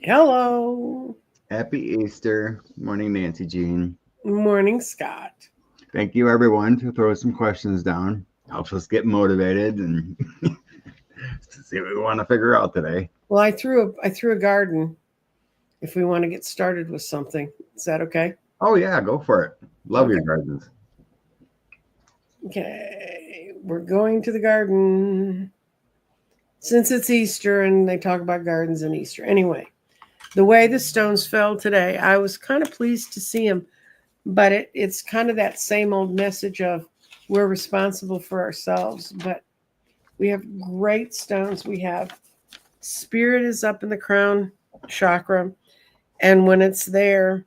Hello. Happy Easter. Morning, Nancy Jean. Morning, Scott. Thank you, everyone, to throw some questions down. Helps us get motivated and see what we want to figure out today. Well, I threw a garden if we want to get started with something. Is that okay? Oh, yeah, go for it. Love your Okay. gardens. Okay. We're going to the garden since it's Easter and they talk about gardens and Easter. Anyway, the way the stones fell today, I was kind of pleased to see them, but it's kind of that same old message of we're responsible for ourselves. But we have great stones. We have spirit is up in the crown chakra. And when it's there,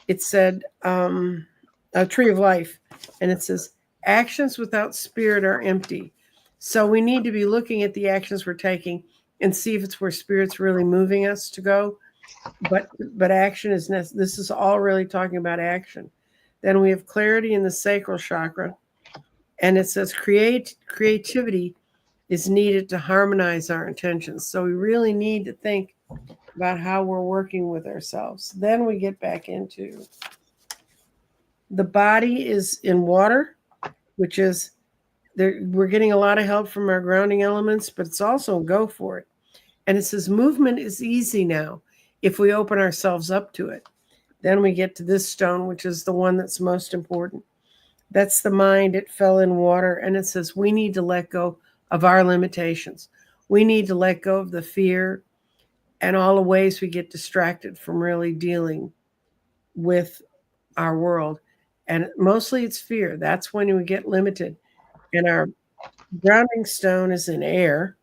it said a tree of life. And it says, actions without spirit are empty. So we need to be looking at the actions we're taking and see if it's where spirit's really moving us to go. But action is this is all really talking about action. Then we have clarity in the sacral chakra, and it says creativity is needed to harmonize our intentions. So we really need to think about how we're working with ourselves. Then we get back into the body is in water, which is there. We're getting a lot of help from our grounding elements, but it's also go for it. And it says movement is easy now if we open ourselves up to it. Then we get to this stone, which is the one that's most important. That's the mind. It fell in water. And it says we need to let go of our limitations. We need to let go of the fear and all the ways we get distracted from really dealing with our world. And mostly it's fear. That's when we get limited. And our grounding stone is in air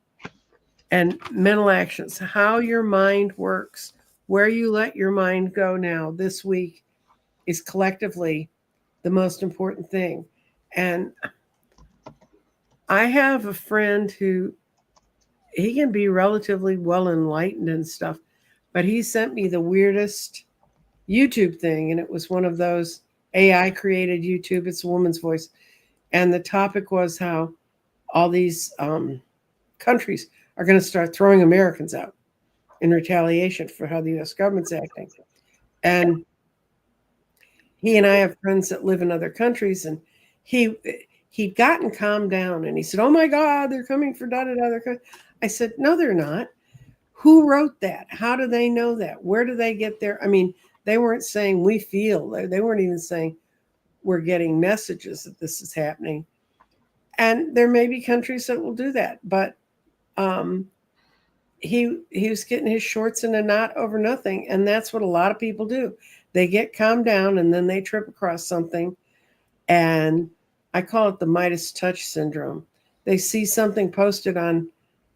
and mental actions, how your mind works, where you let your mind go now this week is collectively the most important thing. And I have a friend who he can be relatively well enlightened and stuff, but he sent me the weirdest YouTube thing, and it was one of those AI created YouTube. It's a woman's voice, and the topic was how all these countries are going to start throwing Americans out in retaliation for how the U.S. government's acting. And he and I have friends that live in other countries, and he he'd gotten calmed down, and he said, "Oh my God, they're coming for da da da." I said, "No, they're not. Who wrote that? How do they know that? Where do they get their? I mean, they weren't saying we feel. They weren't even saying we're getting messages that this is happening. And there may be countries that will do that, but um, he was getting his shorts in a knot over nothing, and that's what a lot of people do. They get calmed down and then they trip across something, and I call it the Midas touch syndrome. They see something posted on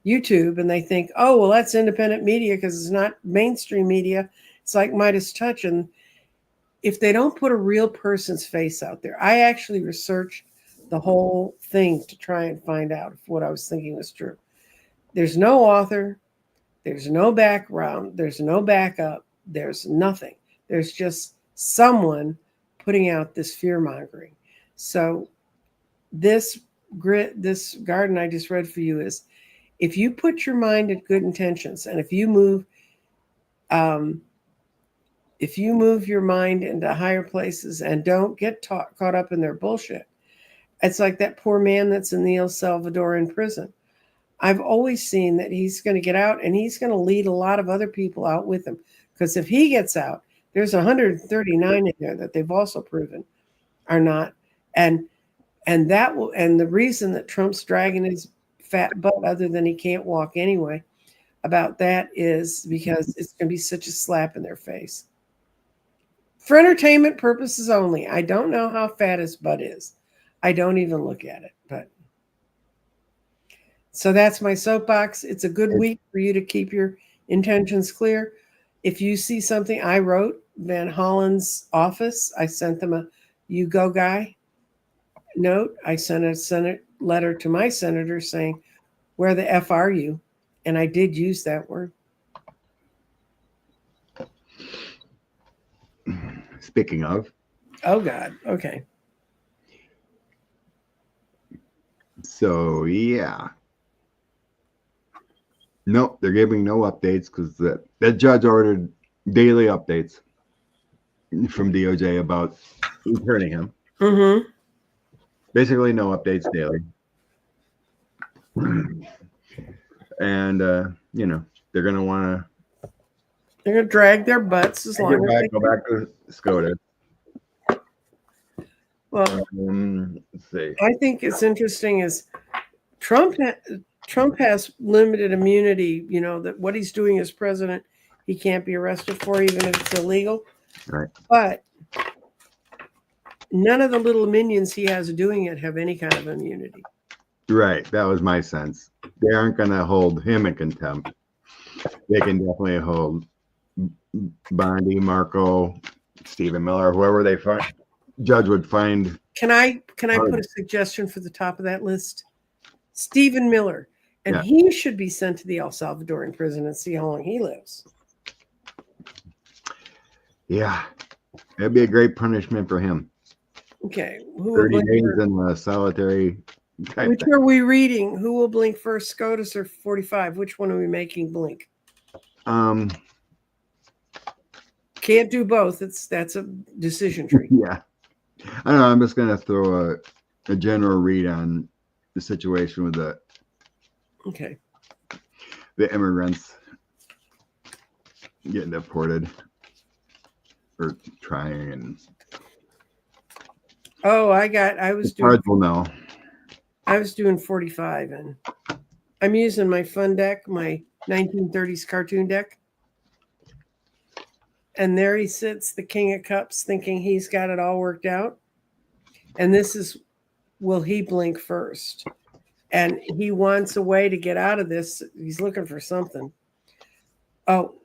YouTube and they think, oh, well, that's independent media because it's not mainstream media. It's like Midas touch. And if they don't put a real person's face out there, I actually researched the whole thing to try and find out if what I was thinking was true. There's no author, there's no background, there's no backup, there's nothing. There's just someone putting out this fear mongering. So this this garden I just read for you is if you put your mind at good intentions and um, if you move your mind into higher places and don't get caught up in their bullshit, it's like that poor man that's in the El Salvadoran prison. I've always seen that he's going to get out and he's going to lead a lot of other people out with him. Because if he gets out, there's 139 in there that they've also proven are not. And that will, and the reason that Trump's dragging his fat butt, other than he can't walk anyway, about that is because it's going to be such a slap in their face. For entertainment purposes only. I don't know how fat his butt is. I don't even look at it, but so that's my soapbox. It's a good It's week for you to keep your intentions clear. If you see something, I wrote Van Hollen's office. I sent them a "you go guy" note. I sent a Senate letter to my senator saying, "Where the f are you?" And I did use that word. speaking of. Oh God. Okay. So, yeah. Nope, they're giving no updates because that judge ordered daily updates from DOJ about returning him. Mm-hmm. Basically, no updates daily. And they're gonna want They're gonna drag their butts as long as to they go back to SCOTUS. Well, Let's see. I think it's interesting is Trump has limited immunity. You know that what he's doing as president, he can't be arrested for, even if it's illegal. Right. But none of the little minions he has doing it have any kind of immunity. Right. That was my sense. They aren't going to hold him in contempt. They can definitely hold Bondi, Marco, Stephen Miller, whoever they find. Judge would find. Can I put a suggestion for the top of that list? Stephen Miller, and he should be sent to the El Salvadoran prison and see how long he lives. Yeah, that'd be a great punishment for him. Okay, 30 days in a solitary. Which are we reading? Who will blink first, SCOTUS or 45? Which one are we making blink? Can't do both. That's a decision tree. Yeah, I don't know. I'm just gonna throw a general read on the situation with the immigrants getting deported or trying and. Oh, I was doing 45, and I'm using my fun deck, my 1930s cartoon deck. And there he sits, the King of Cups, thinking he's got it all worked out. And this is, will he blink first? And he wants a way to get out of this. He's looking for something. Oh,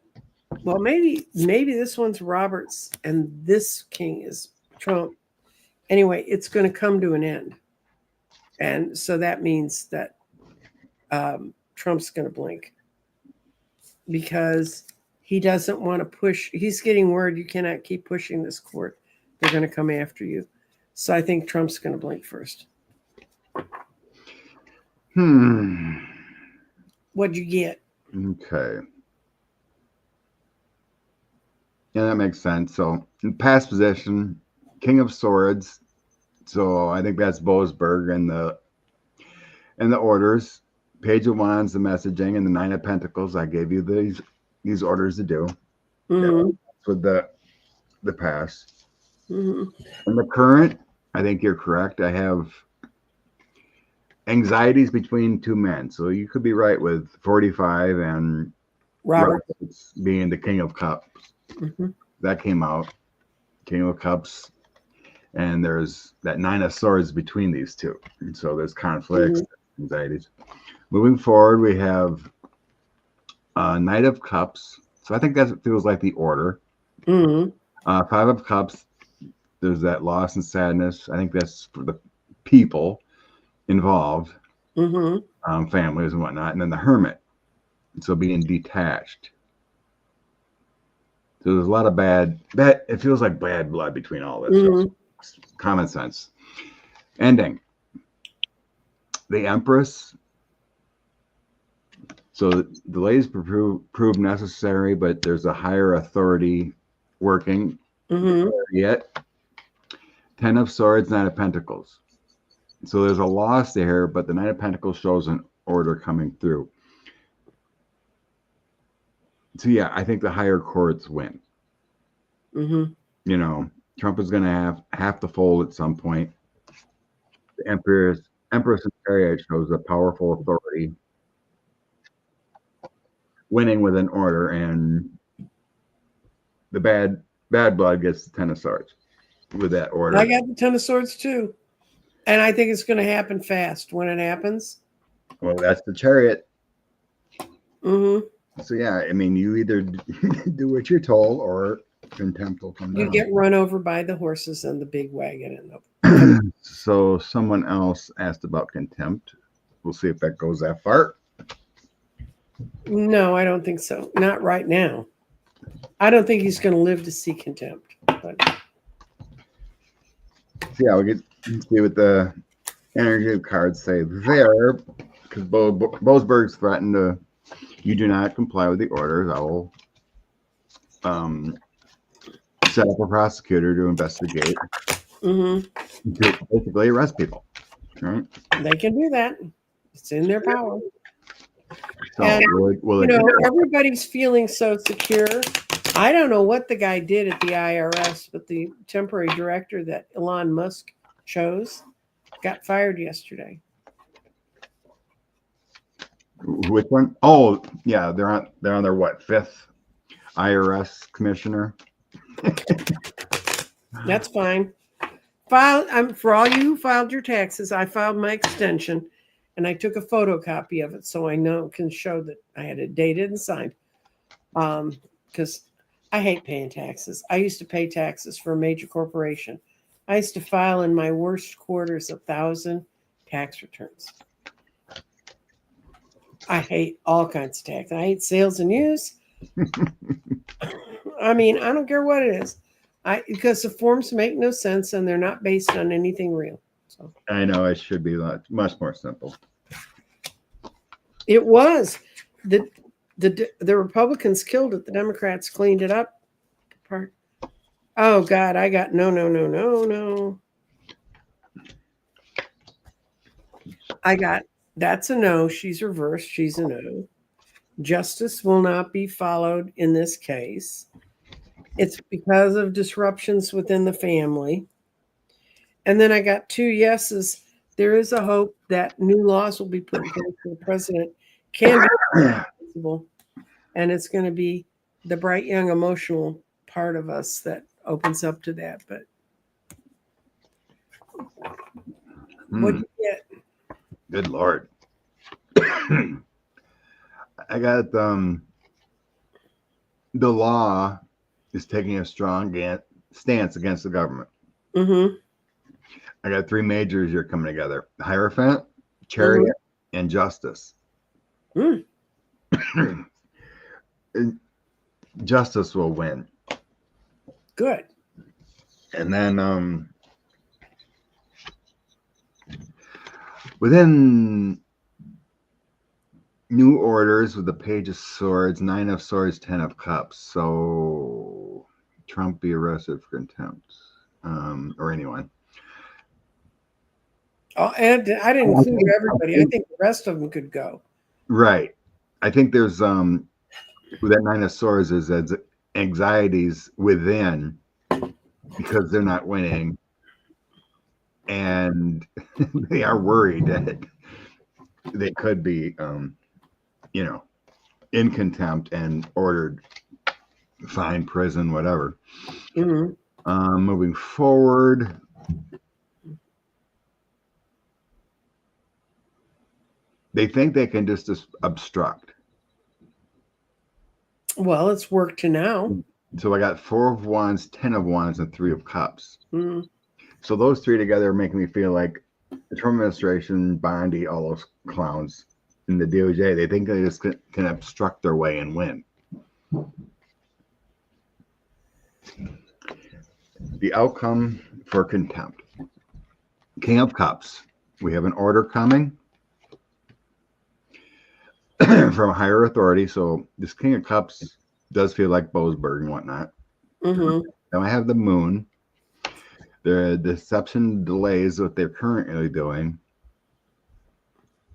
well, maybe this one's Roberts and this king is Trump. Anyway, it's going to come to an end. And so that means that Trump's going to blink because he doesn't want to push. He's getting word you cannot keep pushing this court. They're going to come after you. So I think Trump's going to blink first. What'd you get? Okay. Yeah, that makes sense. So in past position, King of Swords. So I think that's Boasberg and the orders. Page of Wands, the messaging, and the Nine of Pentacles. I gave you these orders to do. Mm-hmm. With the past. Mm-hmm. And the current, I think you're correct. I have anxieties between two men. So you could be right with 45 and Roberts being the King of Cups. Mm-hmm. That came out. King of Cups. And there's that Nine of Swords between these two. And so there's conflicts, anxieties. Moving forward, we have Knight of Cups. So I think that feels like the order. Mm-hmm. Five of Cups. There's that loss and sadness. I think that's for the people involved, families and whatnot. And then the Hermit. So being detached. So there's a lot of bad. It feels like bad blood between all this. So common sense. Ending. The Empress. So delays prove necessary, but there's a higher authority working yet. 10 of Swords, Nine of Pentacles. So there's a loss there, but the Nine of Pentacles shows an order coming through. So yeah, I think the higher courts win. Trump is going to have to fold at some point. The Empress and Chariot shows a powerful authority winning with an order, and the bad blood gets the 10 of Swords with that order. I got the 10 of Swords too. And I think it's going to happen fast when it happens. Well, that's the Chariot. So yeah, I mean, you either do what you're told or contempt will come down. You get run over by the horses and the big wagon. So someone else asked about contempt. We'll see if that goes that far. No, I don't think so. Not right now. I don't think he's going to live to see contempt. But yeah, we'll see what the energy cards say there, because Boasberg's threatened to. you do not comply with the orders, I will set up a prosecutor to investigate, Hmm. to basically arrest people. Right? They can do that. It's in their power. So And, will you it know, everybody's feeling so secure. I don't know what the guy did at the IRS, but the temporary director that Elon Musk chose got fired yesterday. Which one? Oh, yeah, they're on their what, fifth IRS commissioner. That's fine. For all you who filed your taxes, I filed my extension and I took a photocopy of it so I can show that I had it dated and signed. Because I hate paying taxes. I used to pay taxes for a major corporation. I used to file in my worst quarters 1,000 tax returns. I hate all kinds of tax. I hate sales and use. I mean, I don't care what it is. Because the forms make no sense and they're not based on anything real. So I know it should be much more simple. it was. The Republicans killed it. The Democrats cleaned it up. Oh God, I got no. That's a no. She's reversed. She's a no. Justice will not be followed in this case. It's because of disruptions within the family. And then I got 2 yeses. There is a hope that new laws will be put in place for the president can be responsible. And it's going to be the bright, young, emotional part of us that opens up to that. But what do you get? Good Lord. I got the law is taking a strong stance against the government. Mm-hmm. I got 3 majors here coming together: Hierophant, Chariot, and Justice. Mm. Justice will win. Good. And then within new orders with the Page of Swords, 9 of Swords, 10 of Cups. So Trump be arrested for contempt, or anyone. Oh, and I didn't include everybody. I think the rest of them could go. Right. I think there's with that 9 of Swords is anxieties within because they're not winning, and they are worried that they could be in contempt and ordered fine, prison, whatever. Mm-hmm. Moving forward, they think they can just obstruct. Well, it's worked to now. So I got 4 of Wands, 10 of Wands, and 3 of Cups. Mm-hmm. So those 3 together are making me feel like the Trump administration, Bondi, all those clowns in the DOJ, they think they just can obstruct their way and win. The outcome for contempt. King of Cups. We have an order coming from a higher authority. So this King of Cups does feel like Boasberg and whatnot. Mm-hmm. Then I have the Moon. The deception delays what they're currently doing.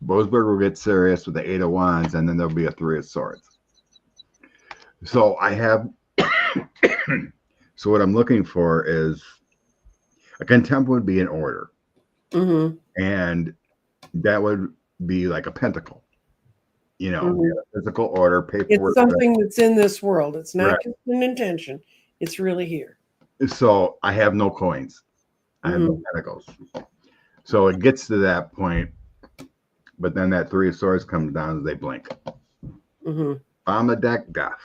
Boasberg will get serious with the 8 of Wands, and then there'll be a 3 of Swords. So I have so what I'm looking for is a contempt would be an order. Mm-hmm. And that would be like a pentacle, Mm-hmm. a physical order, paperwork. It's something that's in this world. It's not Right. just an intention. It's really here. So I have no coins. I have no pentacles. So it gets to that point, but then that 3 of Swords comes down as they blink. Mm-hmm. On the deck, death.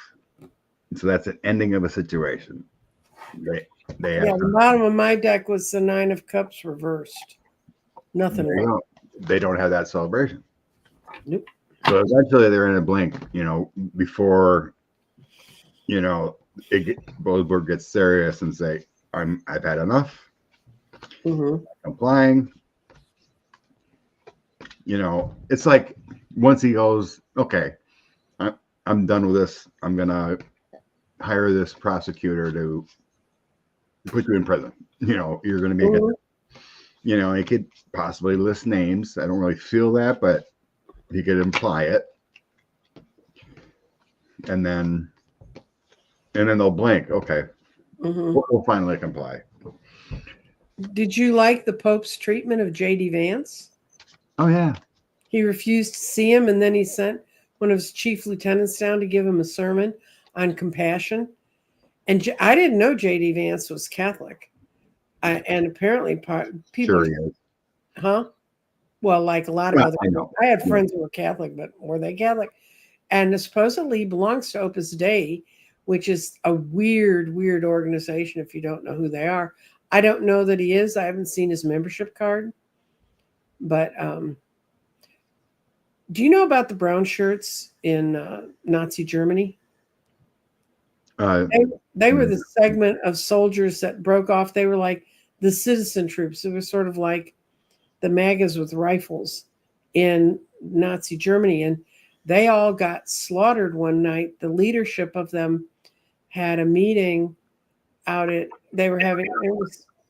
So that's an ending of a situation. They have The bottom of my deck was the 9 of Cups reversed. Nothing. They don't have that celebration. Nope. So eventually they're in a blink, before, Boasberg gets serious and say, I've had enough. Mm-hmm. Complying. It's like once he goes, okay, I'm done with this. I'm gonna hire this prosecutor to put you in prison. You're gonna be Mhm. he could possibly list names. I don't really feel that, but he could imply it. And then they'll blink. Okay. Mhm. We'll finally comply. Did you like the Pope's treatment of J.D. Vance? Oh yeah. He refused to see him, and then he sent one of his chief lieutenants down to give him a sermon on compassion. And I didn't know J.D. Vance was Catholic. And apparently people, Sure he is. huh? Well, like a lot of Well, other I people. know. I had Yeah. friends who were Catholic, but were they Catholic? And supposedly belongs to Opus Dei, which is a weird, weird organization if you don't know who they are. I don't know that he is. I haven't seen his membership card. But do you know about the brown shirts in Nazi Germany? Uh, They were the segment of soldiers that broke off. They were like the citizen troops. It was sort of like the MAGAs with rifles in Nazi Germany. And they all got slaughtered one night. The leadership of them had a meeting out at, they were having,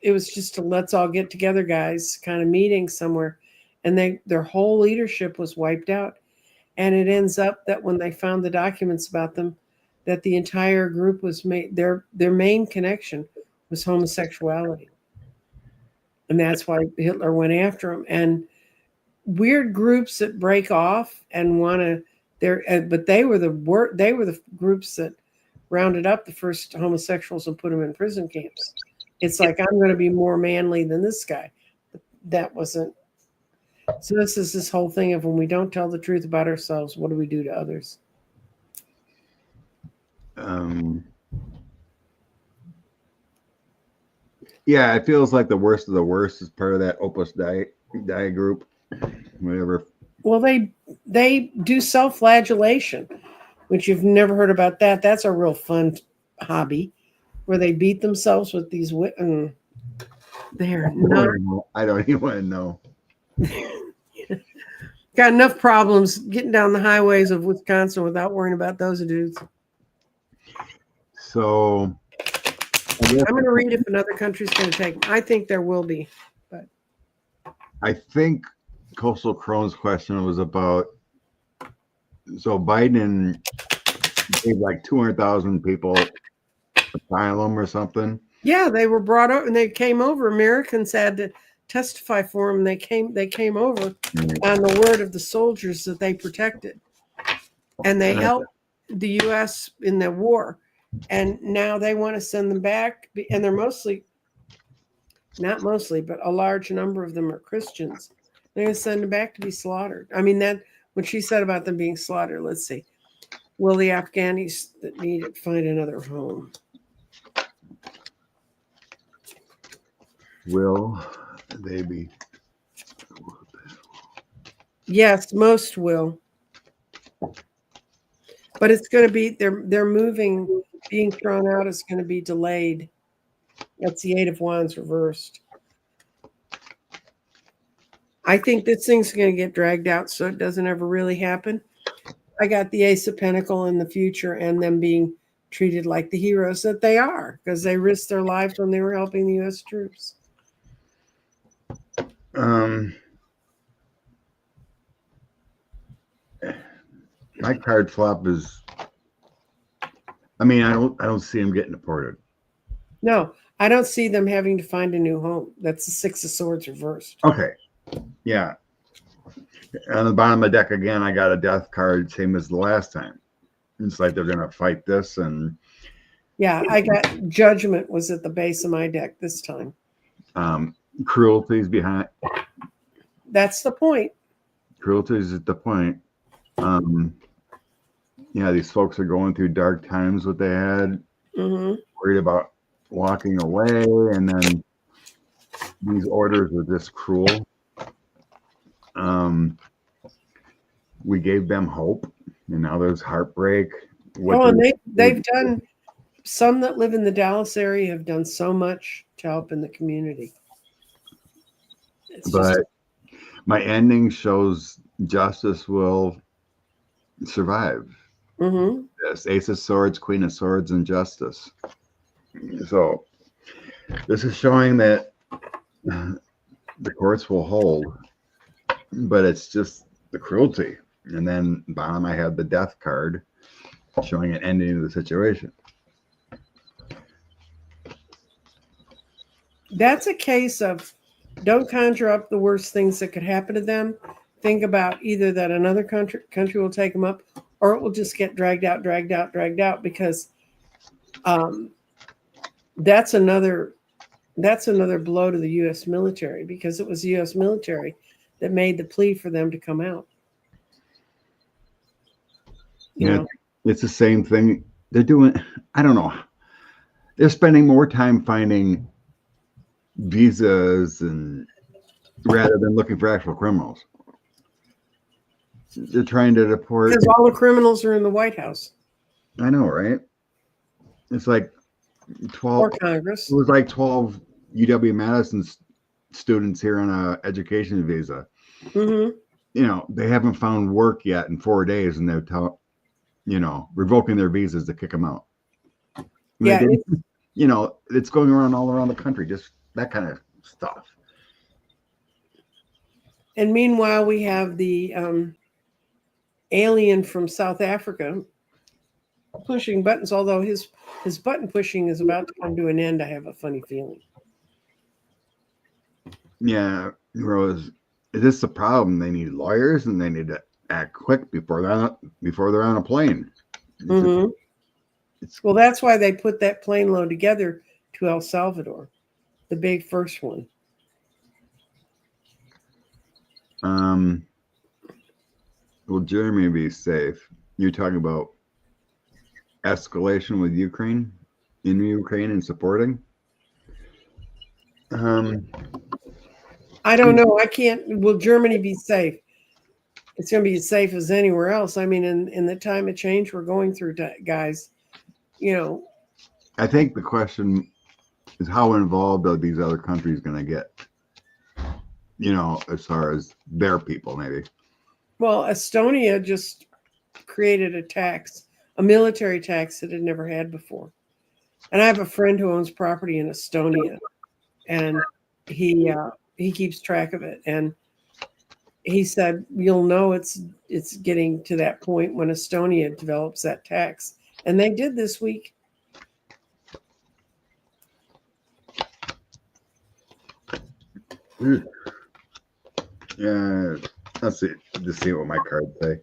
it was just a let's all get together guys kind of meeting somewhere. And their whole leadership was wiped out. And it ends up that when they found the documents about them, that the entire group was made, their main connection was homosexuality. And that's why Hitler went after them. And weird groups that break off and want to, but they were the groups that rounded up the first homosexuals and put them in prison camps. It's like, I'm going to be more manly than this guy. That wasn't. So this is this whole thing of when we don't tell the truth about ourselves, what do we do to others? Yeah, it feels like the worst of the worst is part of that Opus Dei group. Whatever. Well, they do self-flagellation, which you've never heard about that. That's a real fun hobby where they beat themselves with these. They're not I don't even want to know. got enough problems getting down the highways of Wisconsin without worrying about those dudes. So I'm going to read if another country's going to take them. I think there will be, but I think Coastal Crone's question was about, so Biden gave like 200,000 people asylum or something. Yeah, they were brought over and they came over. Americans had to testify for them. They came over on the word of the soldiers that they protected, and they helped the U.S. in the war. And now they want to send them back, and they're not mostly, but a large number of them are Christians. They're going to send them back to be slaughtered. I mean, that what she said about them being slaughtered. Let's see. Will the Afghanis that need it find another home? Will they be? Yes, most will. But it's going to be they're moving. Being thrown out is going to be delayed. That's the Eight of Wands reversed. I think this thing's going to get dragged out, so it doesn't ever really happen. I got the Ace of Pentacle in the future, and them being treated like the heroes that they are because they risked their lives when they were helping the U.S. troops. My card flop is, I mean, I don't see him getting deported. No, I don't see them having to find a new home. That's the Six of Swords reversed. Okay. Yeah. On the bottom of the deck again, I got a death card, same as the last time. It's like they're gonna fight this, and yeah, I got Judgment was at the base of my deck this time. Cruelty's behind. That's the point. Cruelty's at the point. Yeah, these folks are going through dark times. What they had, worried about walking away, and then these orders were just cruel. We gave them hope, and now there's heartbreak. And they've done, some that live in the Dallas area have done so much to help in the community. But my ending shows justice will survive. Mm-hmm. This Ace of Swords, Queen of Swords, and Justice. So this is showing that the courts will hold, but it's just the cruelty. And then bottom, I have the Death card showing an ending to the situation. That's a case of don't conjure up the worst things that could happen to them. Think about either that another country will take them up, or it will just get dragged out, because that's another blow to the U.S. military, because it was the U.S. military that made the plea for them to come out. You know? It's the same thing they're doing. I don't know. They're spending more time finding visas and rather than looking for actual criminals. They're trying to deport. Because all the criminals are in the White House. I know, right? It's like 12. Or Congress. It was like 12 UW-Madison students here on a education visa. Mm-hmm. You know, they haven't found work yet in 4 days, and they're revoking their visas to kick them out. Yeah. It's going around all around the country, just that kind of stuff. And meanwhile, we have the alien from South Africa pushing buttons, although his button pushing is about to come to an end. I have a funny feeling. Yeah, Rose, this is a problem. They need lawyers, and they need to act quick before they're on a plane. Mm-hmm. Well, that's why they put that plane load together to El Salvador, the big first one. Will Germany be safe? You're talking about escalation with Ukraine, in Ukraine, and supporting. I don't know. I can't. Will Germany be safe? It's going to be as safe as anywhere else. I mean, in the time of change we're going through, guys, I think the question is how involved are these other countries going to get? As far as their people, maybe. Well, Estonia just created a military tax that it never had before. And I have a friend who owns property in Estonia, and he keeps track of it. And he said, you'll know it's getting to that point when Estonia develops that tax. And they did this week. Yeah, let's see. Just see what my cards say.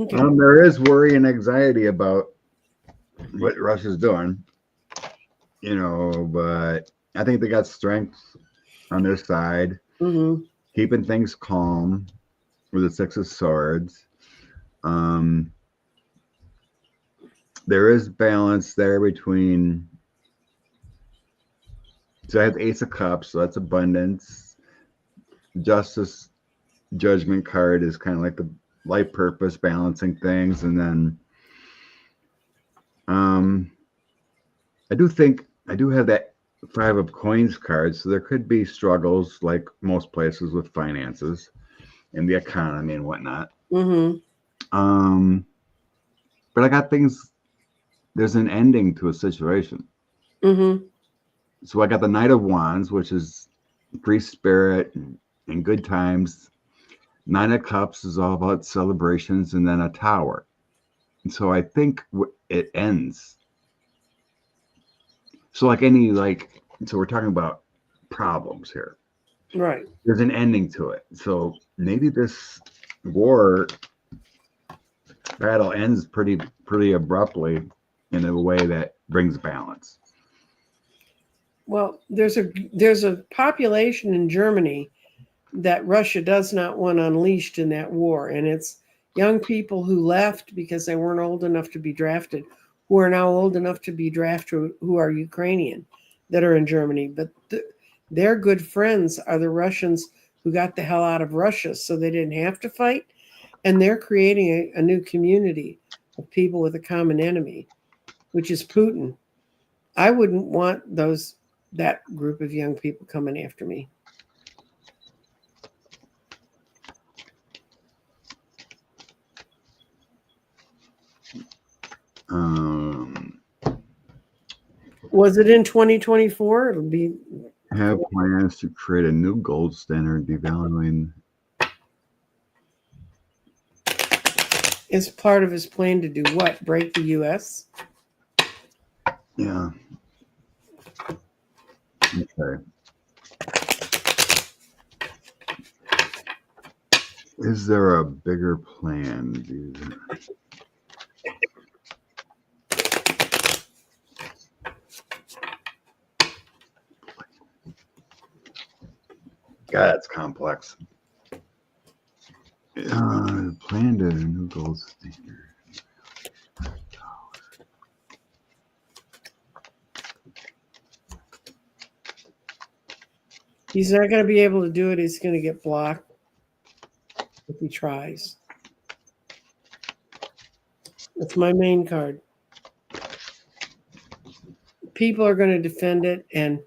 Okay. There is worry and anxiety about what Russia's doing, but I think they got strength on their side, keeping things calm with the Six of Swords. There is balance there between. So I have the Ace of Cups, so that's abundance. Justice, Judgment card is kind of like the life purpose, balancing things, and then I do have that Five of Coins card, so there could be struggles like most places with finances and the economy and whatnot. Mm-hmm. But I got things. There's an ending to a situation. Mm-hmm. So I got the Knight of Wands, which is free spirit and good times. Nine of Cups is all about celebrations, and then a Tower. And so I think it ends. So so we're talking about problems here. Right. There's an ending to it. So maybe this war battle ends pretty abruptly in a way that brings balance. Well, there's a population in Germany that Russia does not want unleashed in that war, and it's young people who left because they weren't old enough to be drafted, who are now old enough to be drafted, who are Ukrainian, that are in Germany. But their good friends are the Russians who got the hell out of Russia, so they didn't have to fight, and they're creating a new community of people with a common enemy, which is Putin. I wouldn't want that group of young people coming after me. Was it in 2024? It'll be. Have plans to create a new gold standard, devaluing. Is part of his plan to do what? Break the U.S.? Yeah. Okay. Is there a bigger plan? God, that's complex. Plan to new gold standard. He's not going to be able to do it. He's going to get blocked if he tries. That's my main card. People are going to defend it, and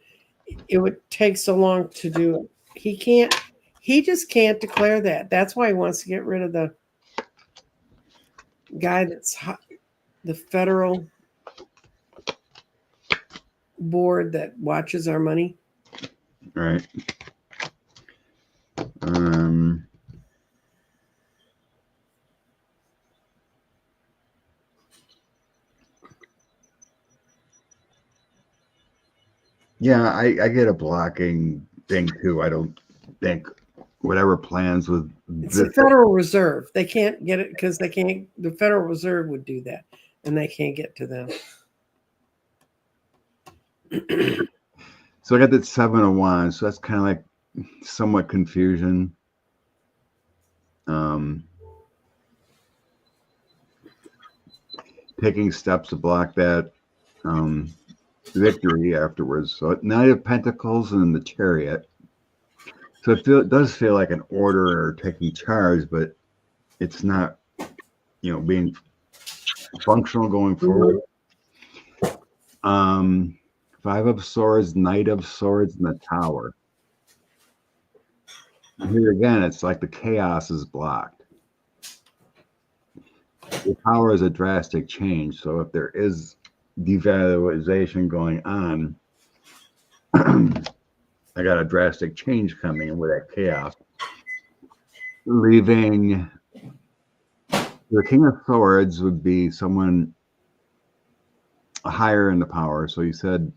it would take so long to do it. He can't. He just can't declare that. That's why he wants to get rid of the guy that's the federal board that watches our money. Right. Yeah, I get a blocking thing too. I don't think whatever plans with It's the Federal Reserve. They can't get it because they can't. The Federal Reserve would do that, and they can't get to them. So I got that 7 of Wands. So that's kind of like somewhat confusion. Taking steps to block that victory afterwards. So Knight of Pentacles and the Chariot. So it does feel like an order or taking charge, but it's not, being functional going forward. 5 of Swords, Knight of Swords, and the Tower. Here again, it's like the chaos is blocked. The Tower is a drastic change. So if there is devaluation going on, I got a drastic change coming with that chaos. Leaving the King of Swords would be someone higher in the power. So you said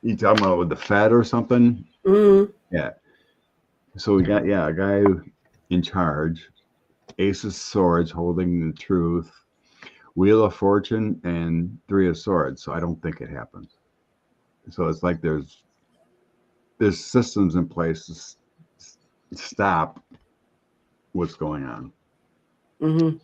you talking about with the Fed or something? Mm-hmm. Yeah. So we got a guy in charge. Ace of Swords holding the truth. Wheel of Fortune and 3 of Swords. So I don't think it happens. So it's like there's systems in place to stop what's going on. Mm-hmm.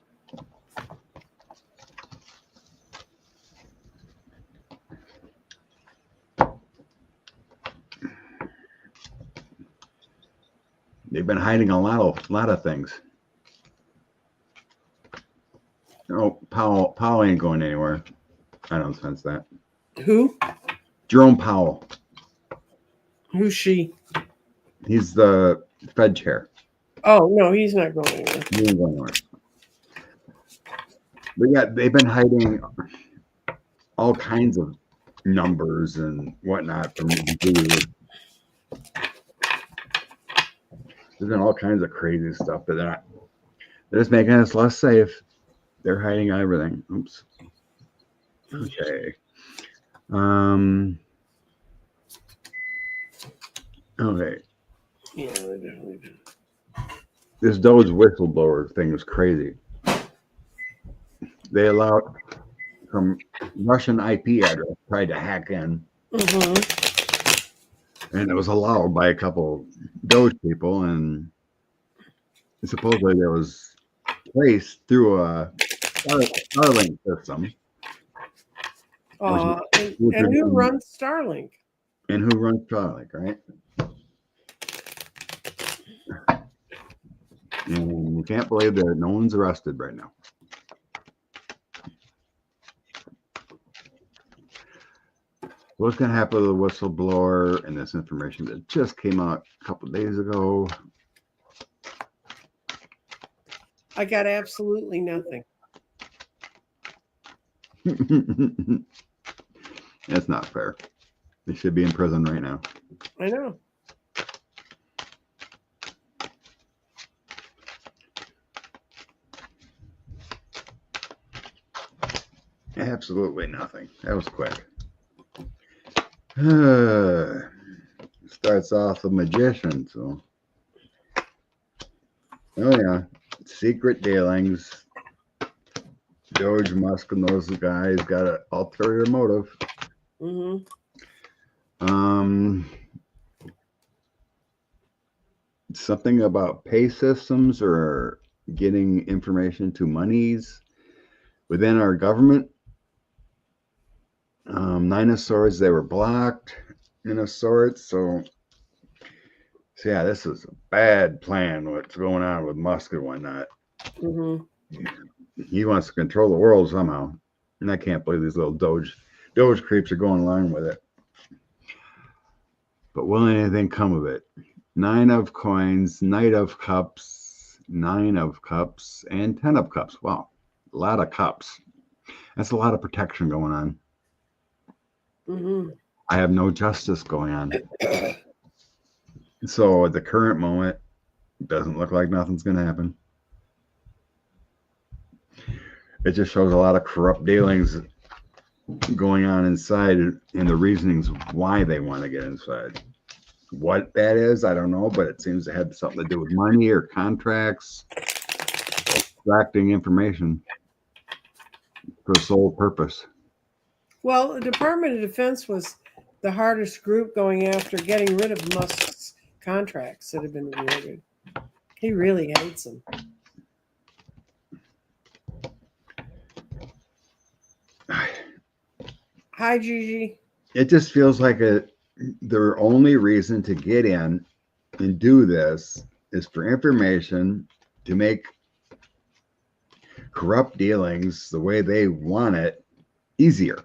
They've been hiding a lot of things. Oh, Powell ain't going anywhere. I don't sense that. Who? Jerome Powell. Who's she? He's the Fed chair. Oh no, he's not going anywhere. He ain't going anywhere. But yeah, they've been hiding all kinds of numbers and whatnot from the. There's been all kinds of crazy stuff, but they're just making us less safe. They're hiding everything. Oops. Okay. Okay. Yeah, they definitely do. This Doge whistleblower thing is crazy. They allowed some Russian IP address tried to hack in. Mm-hmm. And it was allowed by a couple Doge people, and supposedly there was traced through a Starlink system. And who runs Starlink? And who runs Starlink, right? And you can't believe that no one's arrested right now. What's going to happen to the whistleblower and this information that just came out a couple of days ago? I got absolutely nothing. That's not fair. They should be in prison right now. I know. Absolutely nothing. That was quick. Starts off a magician, so. Oh yeah, secret dealings. George Musk and those guys got an ulterior motive. Mm-hmm. Something about pay systems or getting information to monies within our government. 9 of Swords, they were blocked in a sort. So yeah, this is a bad plan. What's going on with Musk and whatnot? Mm-hmm. He wants to control the world somehow, and I can't believe these little Doge creeps are going along with it. But will anything come of it? 9 of Coins, Knight of Cups, 9 of Cups, and 10 of Cups. Wow, a lot of cups. That's a lot of protection going on. Mm-hmm. I have no justice going on. So at the current moment, it doesn't look like nothing's going to happen. It just shows a lot of corrupt dealings going on inside and the reasonings why they want to get inside. What that is, I don't know, but it seems to have something to do with money or contracts, extracting information for the sole purpose. Well, the Department of Defense was the hardest group going after getting rid of Musk's contracts that have been awarded. He really hates them. Hi, Gigi. It just feels like their only reason to get in and do this is for information to make corrupt dealings the way they want it easier.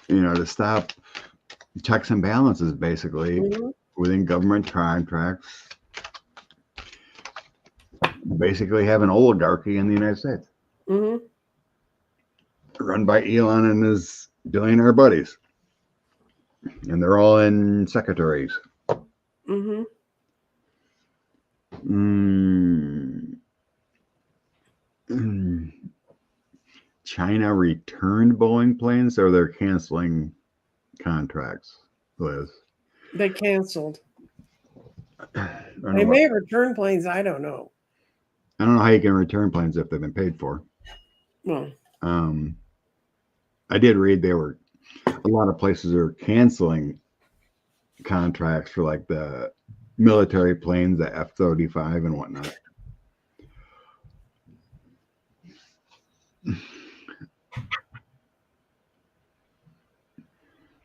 To stop checks and balances, basically, within government contracts. Basically have an oligarchy in the United States. Mm-hmm. Run by Elon and his billionaire buddies. And they're all in secretaries. Mm-hmm. China returned Boeing planes, or they're canceling contracts, Liz? They canceled. They may have returned planes. I don't know. I don't know how you can return planes if they've been paid for. Well, I did read a lot of places are canceling contracts for like the military planes, the F-35 and whatnot.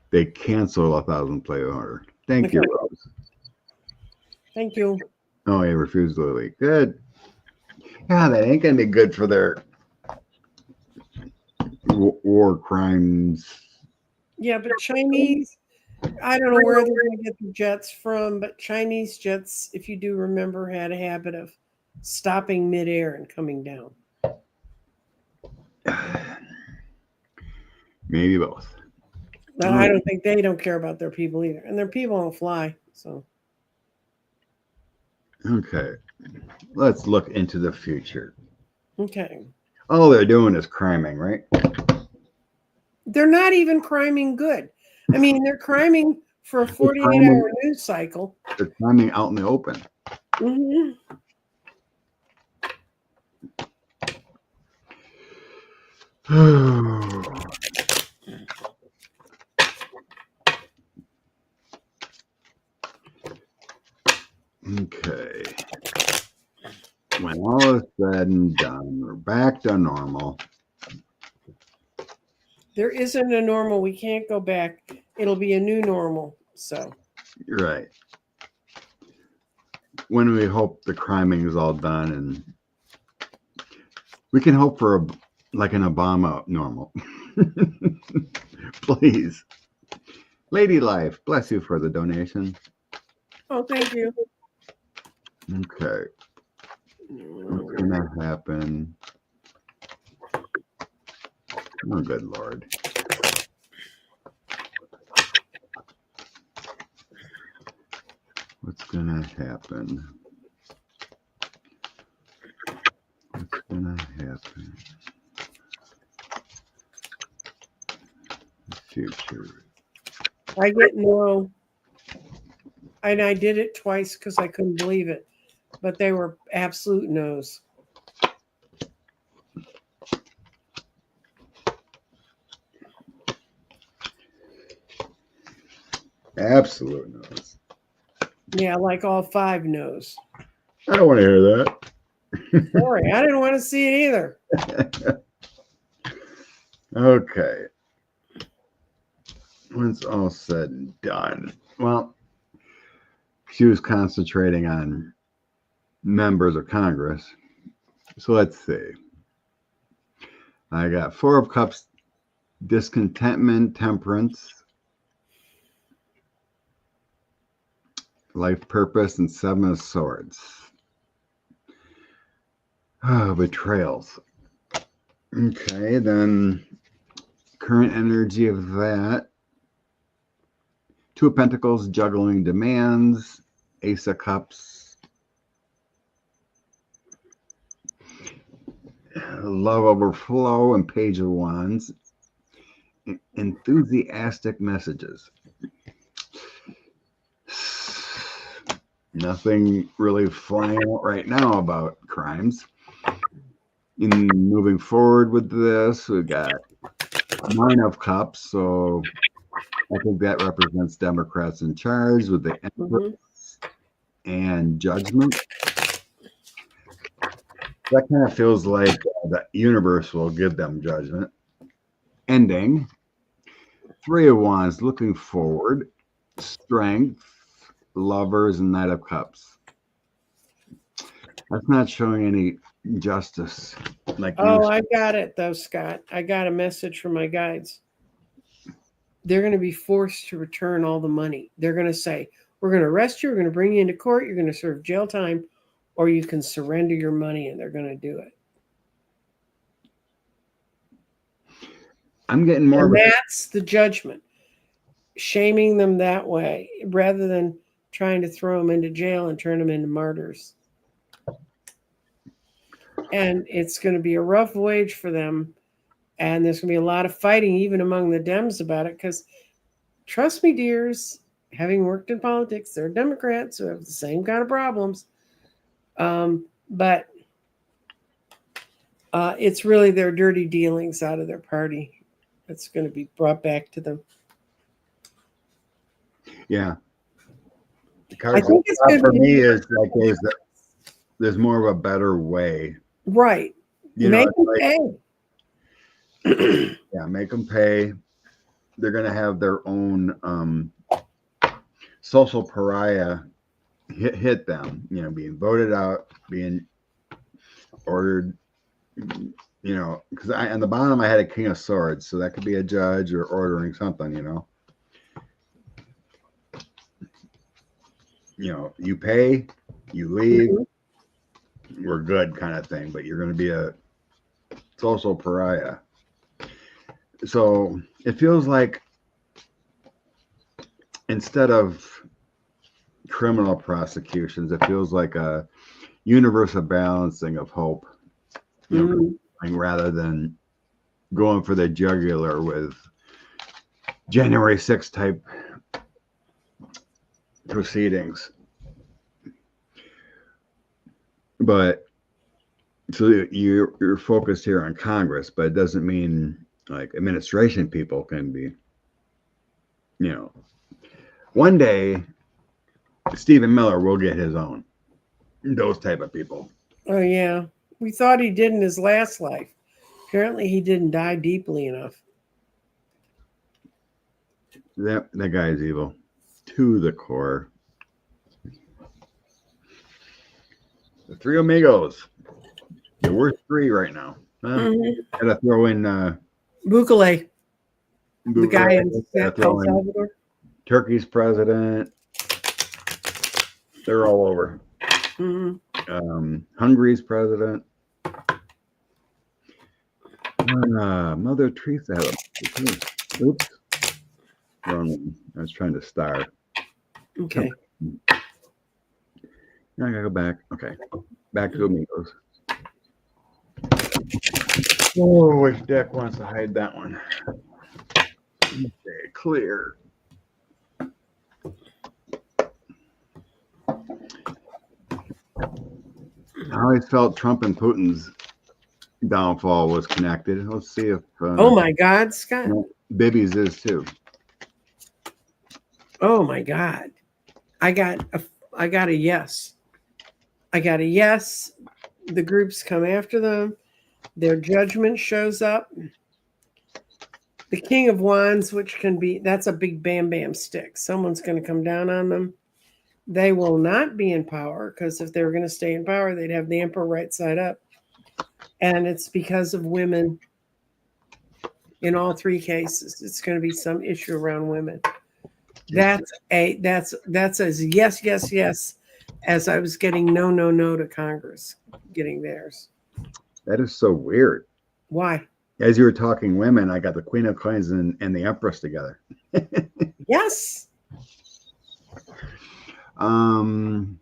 They canceled 1,000 plane order. Thank you, Rose. Thank you. Oh, he refused to leave. Good. Yeah, that ain't gonna be good for their war crimes. Yeah, but Chinese, I don't know where they're going to get the jets from, but Chinese jets, if you do remember, had a habit of stopping midair and coming down. Maybe both. Well, I don't think they don't care about their people either. And their people don't fly. So, okay. Let's look into the future. okay. All they're doing is criming, right? They're not even criming good. I mean, they're criming for a 48-hour news cycle. They're criming out in the open. Mm-hmm. Okay. When all is said and done, we're back to normal. There isn't a normal. We can't go back. It'll be a new normal. So. You're right. When we hope the criming is all done, and we can hope for an Obama normal. Please. Lady Life, bless you for the donation. Oh, thank you. Okay. What's going to happen? Oh, good Lord. What's going to happen? What's going to happen? The future. I get no. And I did it twice because I couldn't believe it. But they were absolute no's. Absolute no's. Yeah, like all 5 no's. I don't want to hear that. Sorry, I didn't want to see it either. Okay. When it's all said and done, well, she was concentrating on members of Congress. So let's see. I got 4 of Cups, discontentment, temperance, life purpose, and 7 of Swords. Oh, betrayals. Okay, then current energy of that. 2 of Pentacles, juggling demands, Ace of Cups, love overflow, and Page of Wands. Enthusiastic messages. Nothing really flying out right now about crimes. In moving forward with this, we got 9 of Cups, so I think that represents Democrats in charge with the Empress and Judgment. That kind of feels like the universe will give them judgment. Ending. 3 of Wands, looking forward. Strength, Lovers, and Knight of Cups. That's not showing any justice. Like I got it though, Scott. I got a message from my guides. They're going to be forced to return all the money. They're going to say, we're going to arrest you, we're going to bring you into court, you're going to serve jail time, or you can surrender your money, and they're going to do it. I'm getting more and that's the judgment. Shaming them that way rather than trying to throw them into jail and turn them into martyrs. And it's going to be a rough voyage for them. And there's going to be a lot of fighting even among the Dems about it because, trust me, dears, having worked in politics, there are Democrats who have the same kind of problems. But it's really their dirty dealings out of their party that's going to be brought back to them. Yeah. I think it's good for me is like there's more of a better way. Right. Make them pay. Yeah, make them pay. They're going to have their own social pariah hit them, being voted out, being ordered, because on the bottom I had a King of Swords, so that could be a judge or ordering something, you pay, you leave, we're good kind of thing, but you're going to be a social pariah. So it feels like instead of criminal prosecutions, it feels like a universal balancing of hope, rather than going for the jugular with January 6th type proceedings. But so you're focused here on Congress, but it doesn't mean like administration people can be, one day Stephen Miller will get his own, those type of people. Oh yeah, we thought he did in his last life. Apparently he didn't die deeply enough. That guy is evil to the core. The 3 amigos. The worst 3 right now. Gotta throw in Bukele, the guy in El throwing Salvador. Turkey's president. They're all over. Hungary's president. Mother Teresa. Oops. Wrong one. I was trying to star. Okay. Now I gotta go back. Okay. Back to amigos. Oh, which deck wants to hide that one? Okay, clear. I always felt Trump and Putin's downfall was connected. Let's see if Oh my God, Scott. Bibi's is too. Oh my God. I got a yes. I got a yes. The groups come after them. Their judgment shows up. The King of Wands, which can be, that's a big bam bam stick. Someone's going to come down on them. They will not be in power, because if they were going to stay in power, they'd have the emperor right side up. And it's because of women. In all three cases, it's going to be some issue around women. That's as yes, yes, yes, as I was getting no, no, no to Congress getting theirs. That is so weird. Why? As you were talking women, I got the Queen of Coins and the Empress together. Yes. So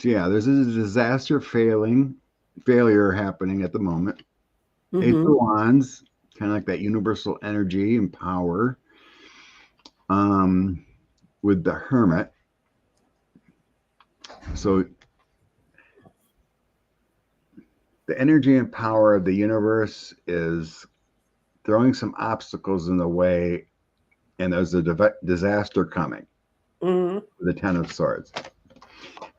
yeah, there's a disaster failure happening at the moment. Ace of Wands, kind of like that universal energy and power. With the Hermit. So the energy and power of the universe is throwing some obstacles in the way, and there's a disaster coming. The Ten of Swords.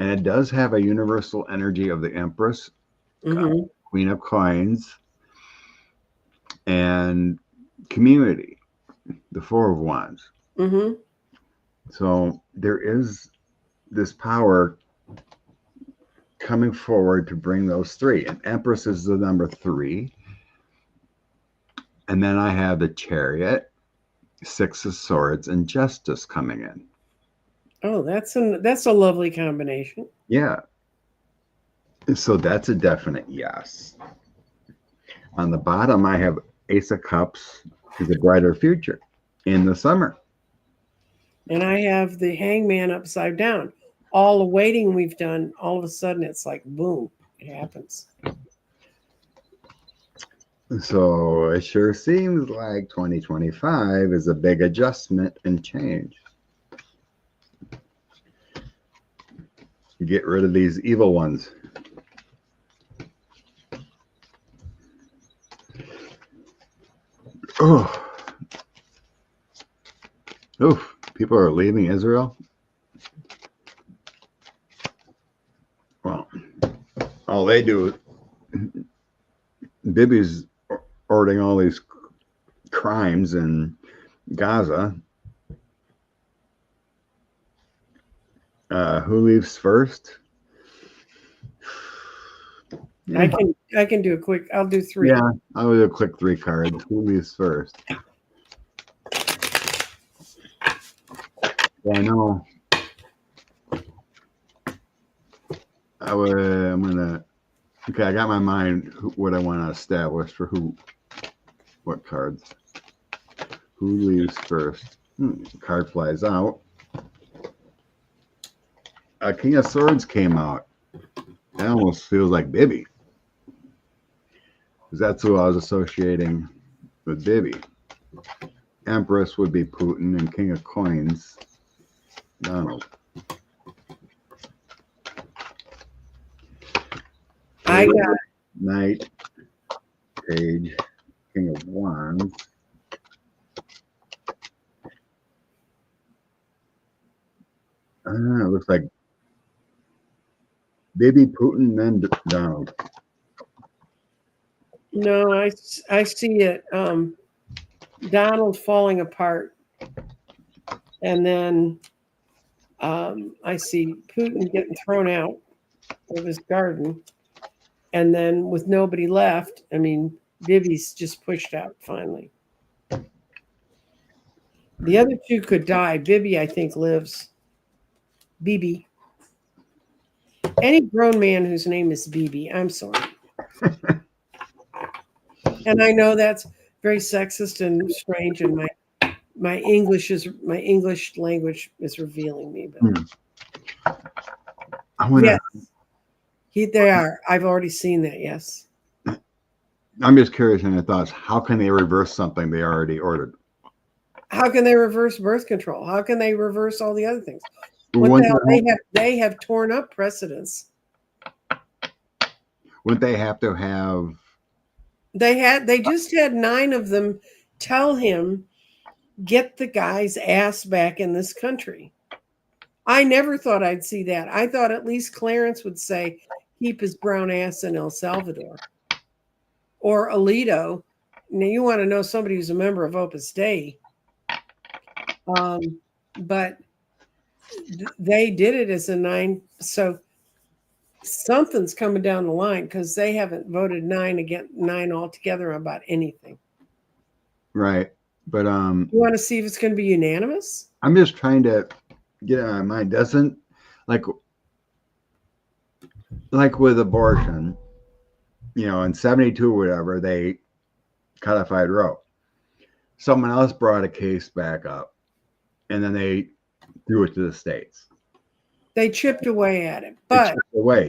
And it does have a universal energy of the Empress, Queen of Coins, and community, the Four of Wands. So there is this power coming forward to bring those three. And Empress is the number 3. And then I have the Chariot, Six of Swords, and Justice coming in. Oh, that's a lovely combination. Yeah. So that's a definite yes. On the bottom, I have Ace of Cups is a brighter future in the summer. And I have the Hangman upside down. All the waiting we've done, all of a sudden it's like, boom, it happens. So it sure seems like 2025 is a big adjustment and change. Get rid of these evil ones. Oh, people are leaving Israel. Well, all they do, Bibi's ordering all these crimes in Gaza. Who leaves first? I can do a quick. I'll do 3. Yeah, I'll do a quick 3 cards. Who leaves first? Yeah, I know. I'm gonna. Okay, I got my mind. What I want to establish for who. What cards? Who leaves first? Card flies out. King of Swords came out. That almost feels like Bibi. Because that's who I was associating with Bibi. Empress would be Putin, and King of Coins, Donald. I got Knight, Page, King of Wands. It looks like Bibi, Putin, then Donald. no. I see it. Donald falling apart, and then I see Putin getting thrown out of his garden, and then with nobody left. I mean, Bibby's just pushed out finally. The other two could die. Bibby, I think, lives. Bibi. Any grown man whose name is Bibi, I'm sorry. And I know that's very sexist and strange, and my English language is revealing me. But yes, they are. I've already seen that. Yes. I'm just curious in your thoughts. How can they reverse something they already ordered? How can they reverse birth control? How can they reverse all the other things? What the hell? They have torn up precedents. Wouldn't they have to have? They just had 9 of them tell him, get the guy's ass back in this country. I never thought I'd see that. I thought at least Clarence would say, keep his brown ass in El Salvador. Or Alito. Now, you want to know somebody who's a member of Opus Dei. But they did it as a 9. So something's coming down the line because they haven't voted 9 altogether about anything. Right. But you want to see if it's going to be unanimous? I'm just trying to get it in my mind. Doesn't like with abortion, in 72 or whatever, they codified Roe. Someone else brought a case back up, and then they threw it to the states. They chipped away at it. But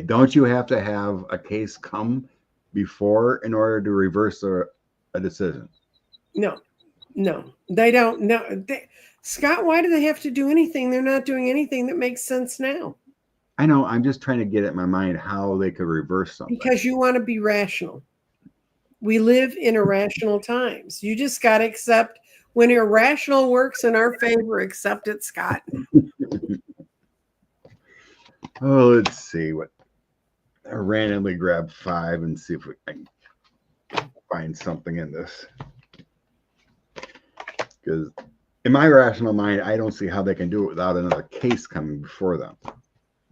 don't you have to have a case come before in order to reverse a decision? No, they don't. No, Scott, why do they have to do anything? They're not doing anything that makes sense now. I know. I'm just trying to get it in my mind how they could reverse something. Because you want to be rational. We live in irrational times. You just got to accept when irrational works in our favor, accept it, Scott. Oh, let's see what. I randomly grab 5 and see if I can find something in this. Because in my rational mind, I don't see how they can do it without another case coming before them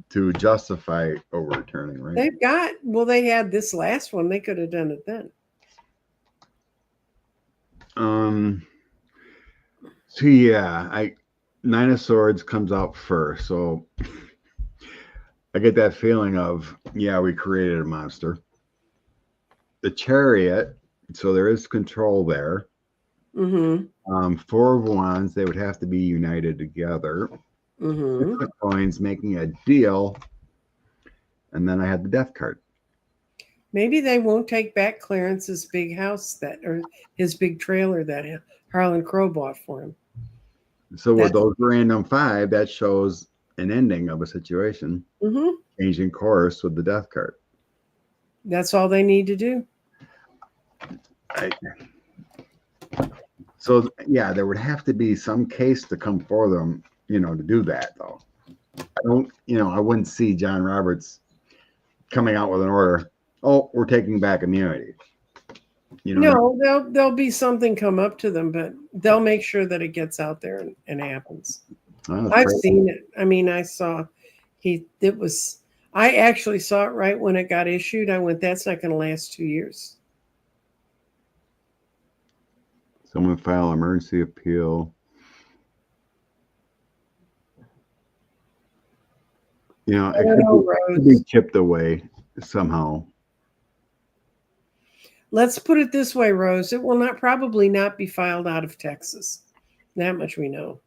to justify overturning, right? They had this last one. They could have done it then. So yeah, 9 of Swords comes out first. So I get that feeling of, we created a monster. The Chariot, so there is control there. Mm-hmm. 4 of Wands, they would have to be united together. Mm-hmm. 6 of Coins, making a deal. And then I had the Death card. Maybe they won't take back Clarence's big house or his big trailer that Harlan Crow bought for him. So with those random 5, that shows an ending of a situation. Mm-hmm. Changing course with the Death card. That's all they need to do. So there would have to be some case to come for them, to do that though. I wouldn't see John Roberts coming out with an order. Oh, we're taking back immunity. No, there'll be something come up to them, but they'll make sure that it gets out there and happens. I've seen it. I mean, I actually saw it right when it got issued. I went, that's not going to last 2 years. Someone file emergency appeal. It could be chipped away somehow. Let's put it this way, Rose. It will probably not be filed out of Texas. That much we know.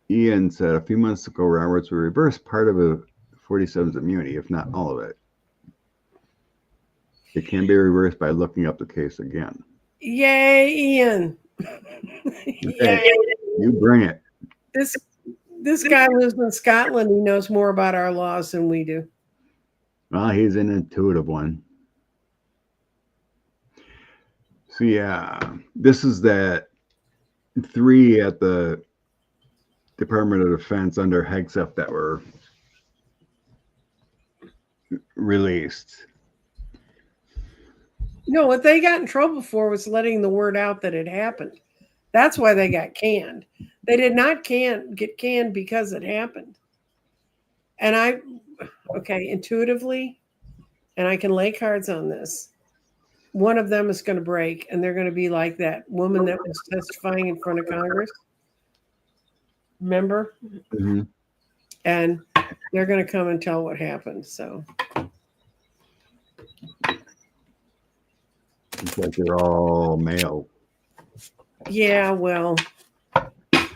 Ian said a few months ago, Roberts will reverse part of a 47's immunity, if not all of it. It can be reversed by looking up the case again. Yay, Ian. Okay, you bring it. This guy lives in Scotland. He knows more about our laws than we do. Well, he's an intuitive one. So this is that 3 at the Department of Defense under Hegseth that were released. No, what they got in trouble for was letting the word out that it happened. That's why they got canned. They did not get canned because it happened. And intuitively, and I can lay cards on this, one of them is going to break, and they're going to be like that woman that was testifying in front of Congress. Remember? Mm-hmm. And they're going to come and tell what happened. So It's like they're all male. yeah, well,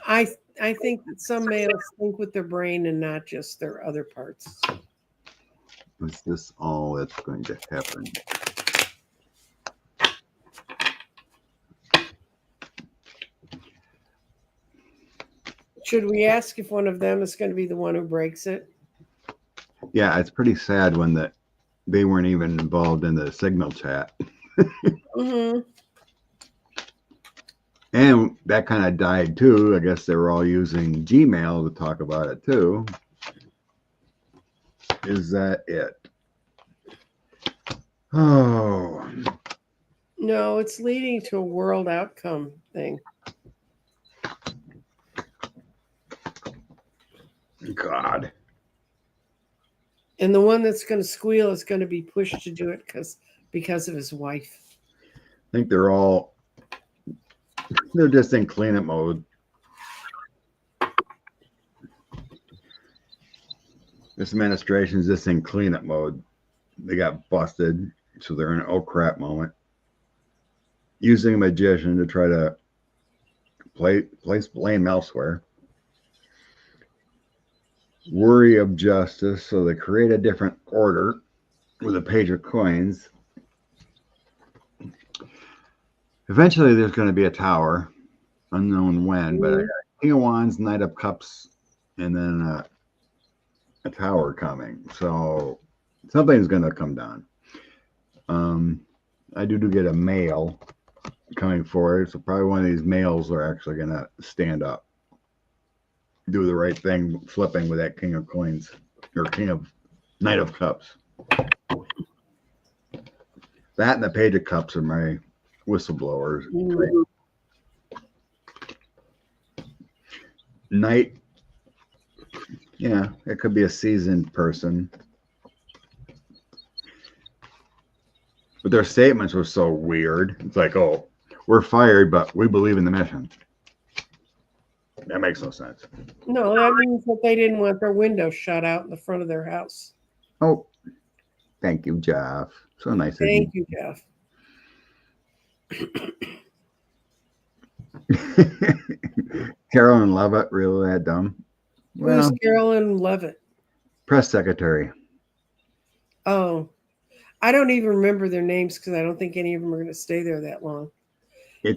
I think that some males think with their brain and not just their other parts. Is this all that's going to happen? Should we ask if one of them is going to be the one who breaks it? Yeah, it's pretty sad when they weren't even involved in the signal chat. Mm-hmm. And that kind of died too. I guess they were all using Gmail to talk about it too. Is that it? Oh. No, it's leading to a world outcome thing. God. And the one that's going to squeal is going to be pushed to do it because of his wife. I think they're just in cleanup mode. This administration is just in cleanup mode. They got busted, so they're in an oh crap moment. Using a magician to try to place blame elsewhere. Worry of justice, so they create a different order with a page of coins. Eventually, there's going to be a tower, unknown when, but I got King of Wands, Knight of Cups, and then a tower coming. So something's going to come down. I do get a male coming forward, so probably one of these males are actually going to stand up, do the right thing, flipping with that King of Coins or Knight of Cups. That and the Page of Cups are my whistleblowers. Mm. Knight, yeah, it could be a seasoned person. But their statements were so weird. It's like, oh, we're fired, but we believe in the mission. That makes no sense. No, that means that they didn't want their window shut out in the front of their house. Oh, thank you, Jeff. So nice of you. Thank you, Jeff. Carolyn Levitt, really that dumb? Who's Carolyn Levitt? Press secretary. Oh, I don't even remember their names because I don't think any of them are going to stay there that long.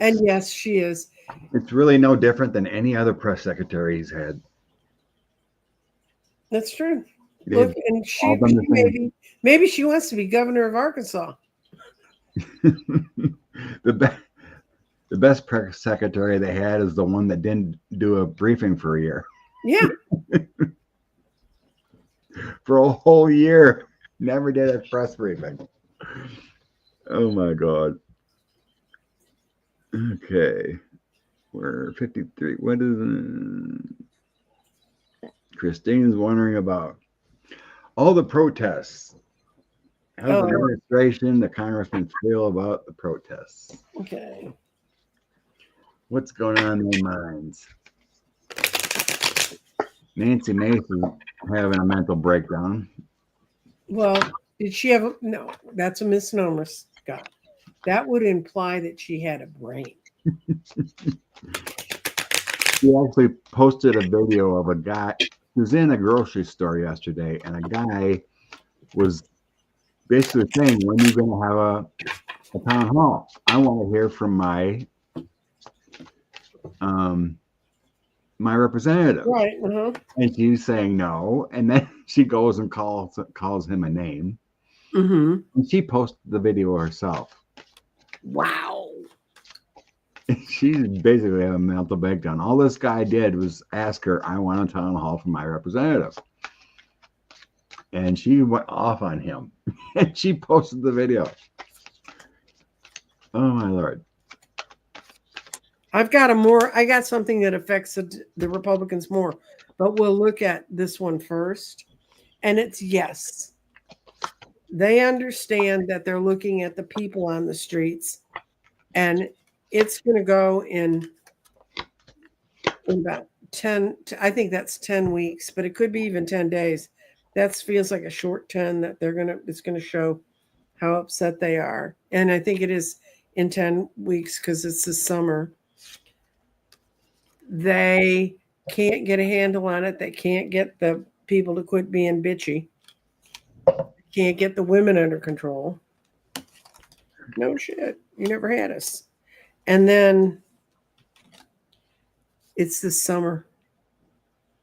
And yes, she is. It's really no different than any other press secretary he's had. That's true. Look, and she maybe she wants to be governor of Arkansas. The best press secretary they had is the one that didn't do a briefing for a year. Yeah. For a whole year, never did a press briefing. Oh my God. Okay. We're 53. What is Christine's wondering about all the protests. How's the administration, the congressmen feel about the protests? Okay. What's going on in their minds? Nancy Mace is having a mental breakdown. Well, did she have no, that's a misnomer, Scott. That would imply that she had a brain. She actually posted a video of a guy who was in a grocery store yesterday, and a guy was basically saying, when are you going to have a town hall? I want to hear from my my representative. Right. Uh-huh. And she's saying no. And then she goes and calls him a name. Mm-hmm. And she posted the video herself. Wow. She's basically having a mental breakdown. All this guy did was ask her, I want a town hall for my representative. And she went off on him. And she posted the video. Oh, my Lord. I got something that affects the Republicans more, but we'll look at this one first. And it's yes. They understand that they're looking at the people on the streets, and it's going to go in about 10, I think that's 10 weeks, but it could be even 10 days. That feels like a short 10 that it's going to show how upset they are. And I think it is in 10 weeks because it's the summer. They can't get a handle on it. They can't get the people to quit being bitchy. Can't get the women under control. No shit. You never had us. And then it's this summer.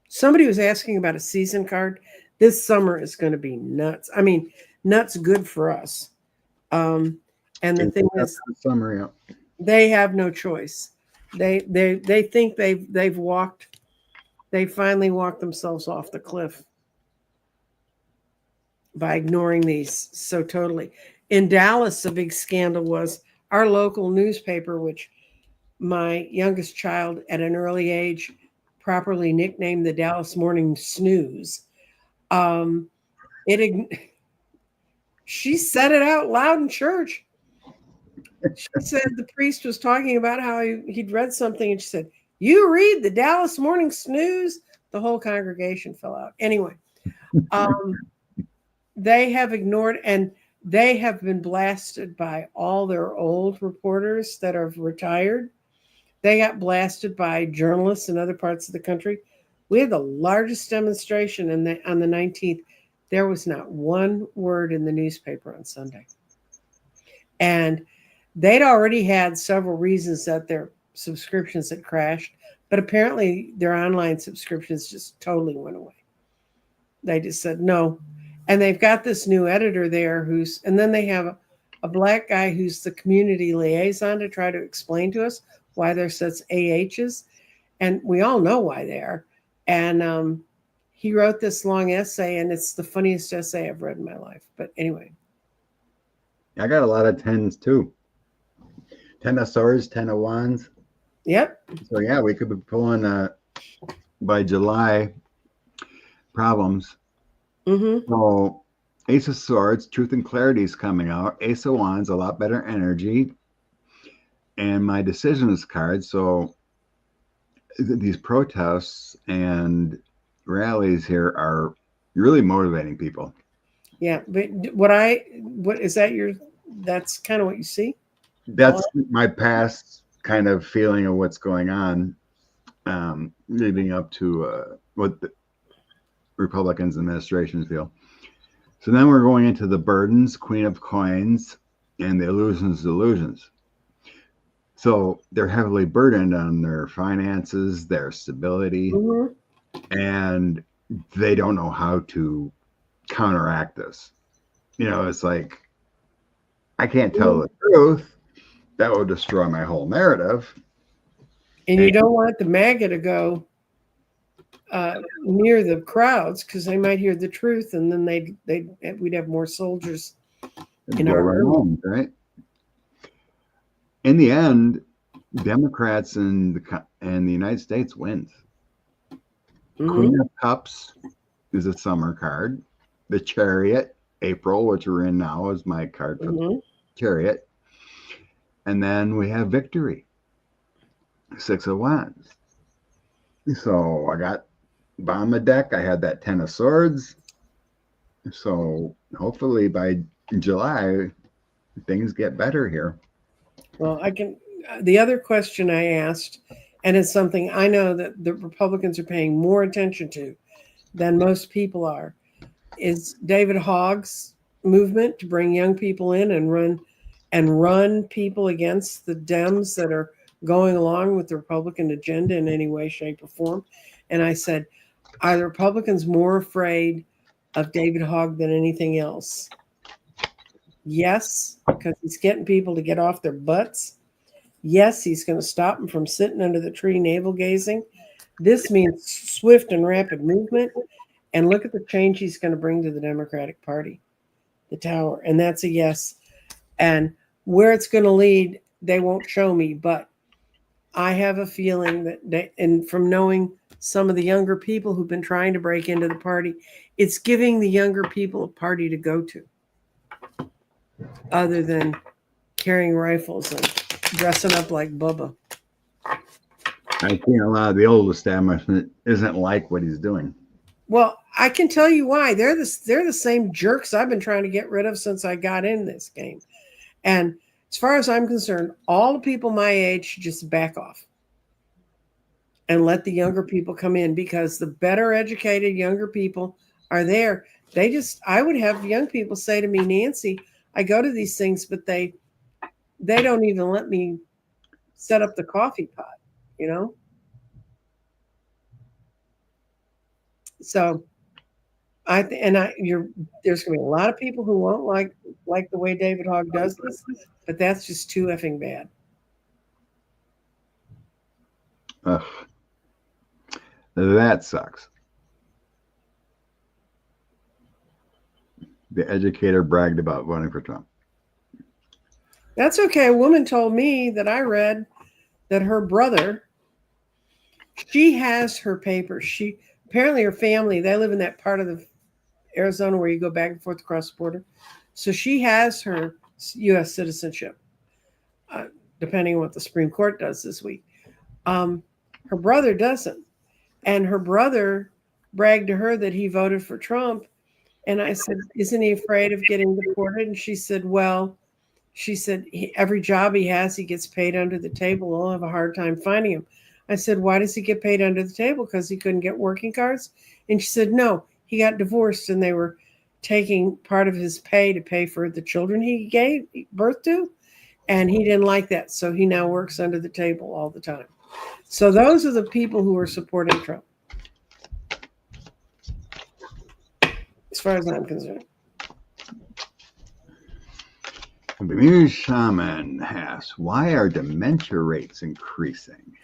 Somebody was asking about a season card. This summer is going to be nuts. I mean, nuts good for us. And the thing is, summer, yeah. they have no choice. They think they finally walked themselves off the cliff by ignoring these so totally. In Dallas, a big scandal was our local newspaper, which my youngest child at an early age properly nicknamed the Dallas Morning Snooze. She said it out loud in church. She said the priest was talking about how he'd read something, and she said, "You read the Dallas Morning Snooze?" The whole congregation fell out. Anyway, they have ignored, and they have been blasted by all their old reporters that have retired. They got blasted by journalists in other parts of the country. We had the largest demonstration on the 19th. There was not one word in the newspaper on Sunday. And they'd already had several reasons that their subscriptions had crashed, but apparently their online subscriptions just totally went away. They just said no. And they've got this new editor there and then they have a black guy who's the community liaison to try to explain to us why there's such AHs. And we all know why they are. And he wrote this long essay, and it's the funniest essay I've read in my life. But anyway. I got a lot of 10s too. 10 of swords, 10 of wands. Yep. So yeah, we could be pulling by July problems. Mm-hmm. So Ace of Swords, Truth and Clarity is coming out. Ace of Wands, a lot better energy. And my decisions card. So these protests and rallies here are really motivating people. Yeah, but that's kind of what you see? That's my past kind of feeling of what's going on, leading up to what the Republicans administrations feel. So then we're going into the burdens, Queen of Coins, and the illusions, delusions. So they're heavily burdened on their finances, their stability, and they don't know how to counteract this. It's like, I can't tell the truth. That will destroy my whole narrative. And you don't want the MAGA to go near the crowds because they might hear the truth, and then we'd have more soldiers in our homes, right? In the end, Democrats in the United States wins. Queen of Cups is a summer card. The Chariot, April, which we're in now, is my card for the Chariot. And then we have Victory, 6 of Wands. So I got Bomba deck. I had that 10 of Swords. So hopefully by July, things get better here. Well, the other question I asked, and it's something I know that the Republicans are paying more attention to than most people are, is David Hogg's movement to bring young people in and run people against the Dems that are going along with the Republican agenda in any way, shape, or form. And I said, are the Republicans more afraid of David Hogg than anything else? Yes, because he's getting people to get off their butts. Yes, he's going to stop them from sitting under the tree navel gazing. This means swift and rapid movement. And look at the change he's going to bring to the Democratic Party, the tower. And that's a yes. And where it's going to lead, they won't show me. But I have a feeling that and from knowing some of the younger people who've been trying to break into the party, it's giving the younger people a party to go to. other than carrying rifles and dressing up like Bubba. I think a lot of the old establishment isn't like what he's doing. Well, I can tell you why. They're the same jerks I've been trying to get rid of since I got in this game. And as far as I'm concerned, all the people my age should just back off and let the younger people come in, because the better educated younger people are there. I would have young people say to me, Nancy, I go to these things, but they don't even let me set up the coffee pot, you know? So there's going to be a lot of people who won't like the way David Hogg does this, but that's just too effing bad. Ugh. That sucks. The educator bragged about voting for Trump. That's okay. A woman told me that I read that her brother, she has her papers. Apparently her family, they live in that part of the Arizona where you go back and forth across the border. So she has her U.S. citizenship, depending on what the Supreme Court does this week. Her brother doesn't. And her brother bragged to her that he voted for Trump. And I said, isn't he afraid of getting deported? And she said, every job he has, he gets paid under the table. We'll have a hard time finding him. I said, why does he get paid under the table? Because he couldn't get working cards? And she said, no, he got divorced and they were taking part of his pay to pay for the children he gave birth to. And he didn't like that. So he now works under the table all the time. So those are the people who are supporting Trump, as far as I'm concerned. The Bemused Shaman asks, why are dementia rates increasing?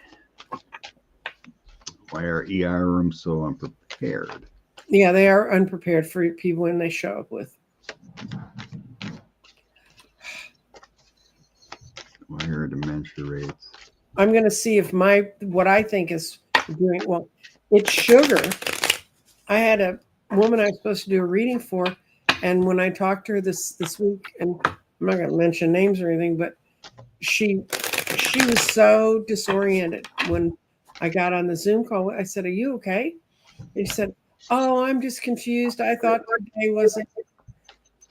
Why are ER rooms so unprepared? Yeah, they are unprepared for people when they show up with. Why are dementia rates? I'm going to see if what I think is doing well. It's sugar. I had a woman I was supposed to do a reading for, and when I talked to her this week, and I'm not going to mention names or anything, but she was so disoriented when I got on the Zoom call. I said, "Are you okay?" And she said, "Oh, I'm just confused. I thought today wasn't."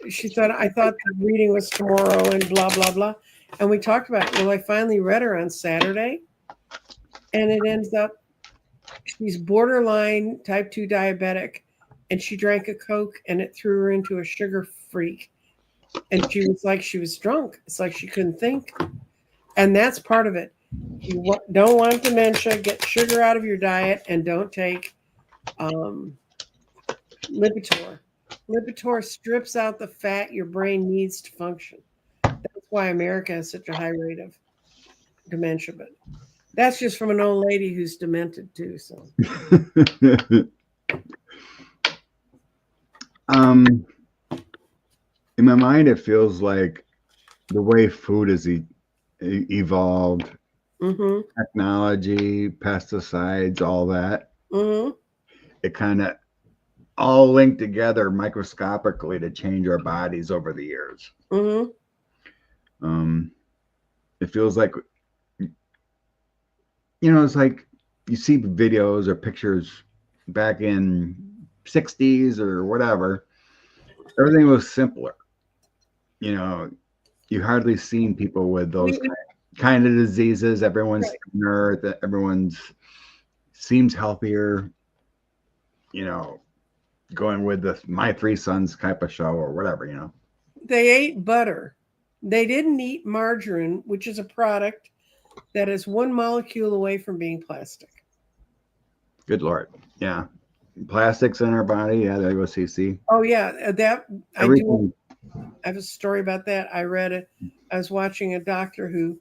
She thought I thought the reading was tomorrow, and blah blah blah. And we talked about it. Well, I finally read her on Saturday, and it ends up she's borderline type 2 diabetic, and she drank a Coke, and it threw her into a sugar freak. And she was like she was drunk. It's like she couldn't think. And that's part of it. You don't want dementia, get sugar out of your diet, and don't take Lipitor. Lipitor strips out the fat your brain needs to function. That's why America has such a high rate of dementia. But that's just from an old lady who's demented too. So, in my mind, it feels like the way food has evolved, technology, pesticides, all that. It kind of all linked together microscopically to change our bodies over the years. It feels like, it's like you see videos or pictures back in 60s or whatever. Everything was simpler. You hardly seen people with those kind of diseases. Everyone's thinner, everyone's seems healthier. Going with the My Three Sons type of show or whatever. They ate butter. They didn't eat margarine, which is a product that is one molecule away from being plastic. Good Lord. Yeah. Plastics in our body. Yeah, there goes CC. Oh, yeah. I have a story about that. I read it. I was watching a doctor who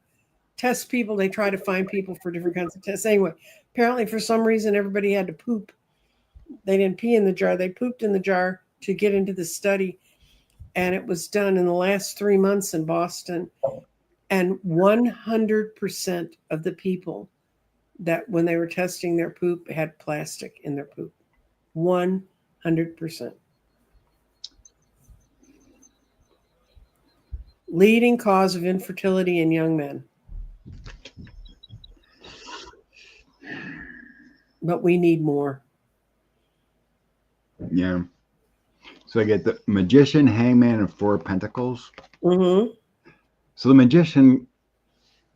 tests people. They try to find people for different kinds of tests. Anyway, apparently for some reason, everybody had to poop. They didn't pee in the jar. They pooped in the jar to get into the study. And it was done in the last 3 months in Boston. And 100% of the people that when they were testing their poop had plastic in their poop. 100%. leading cause of infertility in young men. But we need more. Yeah. So I get the Magician, Hangman, and Four of Pentacles. Mm-hmm. So the Magician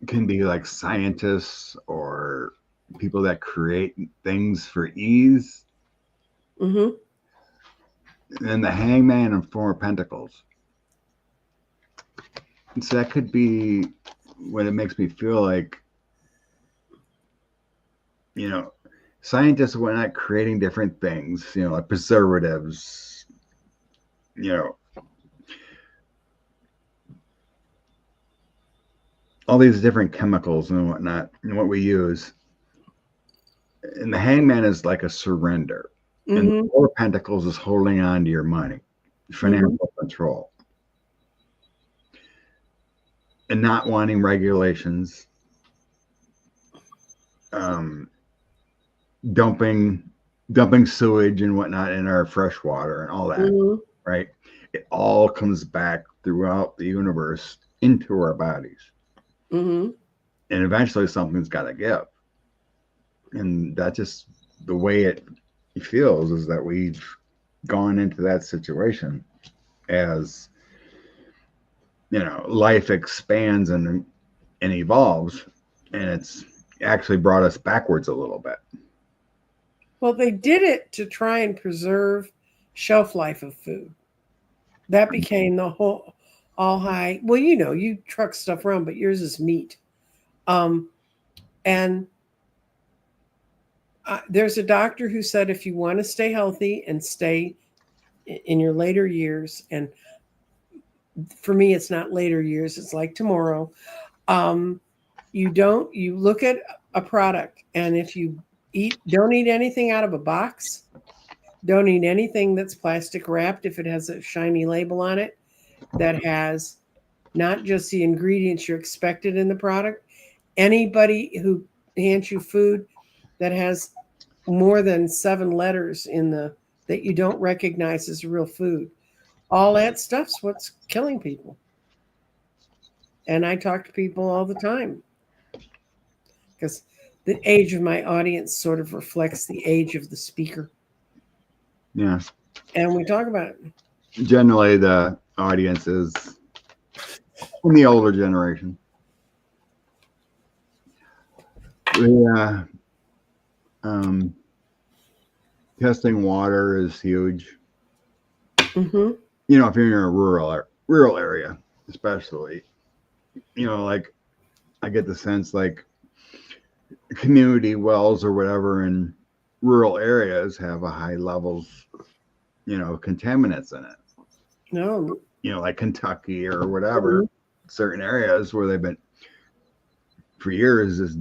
can be like scientists or people that create things for ease. Mm-hmm. And the Hangman and Four of Pentacles. So that could be what it makes me feel like, you know, scientists were not creating different things, you know, like preservatives, you know, all these different chemicals and whatnot, and what we use. And the Hangman is like a surrender. And Mm-hmm. the Four of Pentacles is holding on to your money, financial control, and not wanting regulations, dumping sewage and whatnot in our fresh water and all that, Mm-hmm. right? It all comes back throughout the universe into our bodies. Mm-hmm. And eventually something's got to give. And that's just the way it feels, is that we've gone into that situation as, you know, life expands and evolves, and it's actually brought us backwards a little bit. Well, they did it to try and preserve shelf life of food. That became the whole all high. Well, you know, you truck stuff around, but yours is meat. And there's a doctor who said if you want to stay healthy and stay in your later years, and for me, it's not later years, it's like tomorrow. You look at a product, and if you don't eat anything out of a box, don't eat anything that's plastic wrapped if it has a shiny label on it that has not just the ingredients you're expected in the product. Anybody who hands you food that has more than 7 letters in that you don't recognize as real food, all that stuff's what's killing people. And I talk to people all the time because the age of my audience sort of reflects the age of the speaker. Yeah. And we talk about it. Generally, the audience is from the older generation. Testing water is huge. Mm-hmm. You know, if you're in a rural area, especially, you know, like I get the sense like community wells or whatever in rural areas have a high levels, you know, contaminants in it. No. You know, like Kentucky or whatever, certain areas where they've been for years just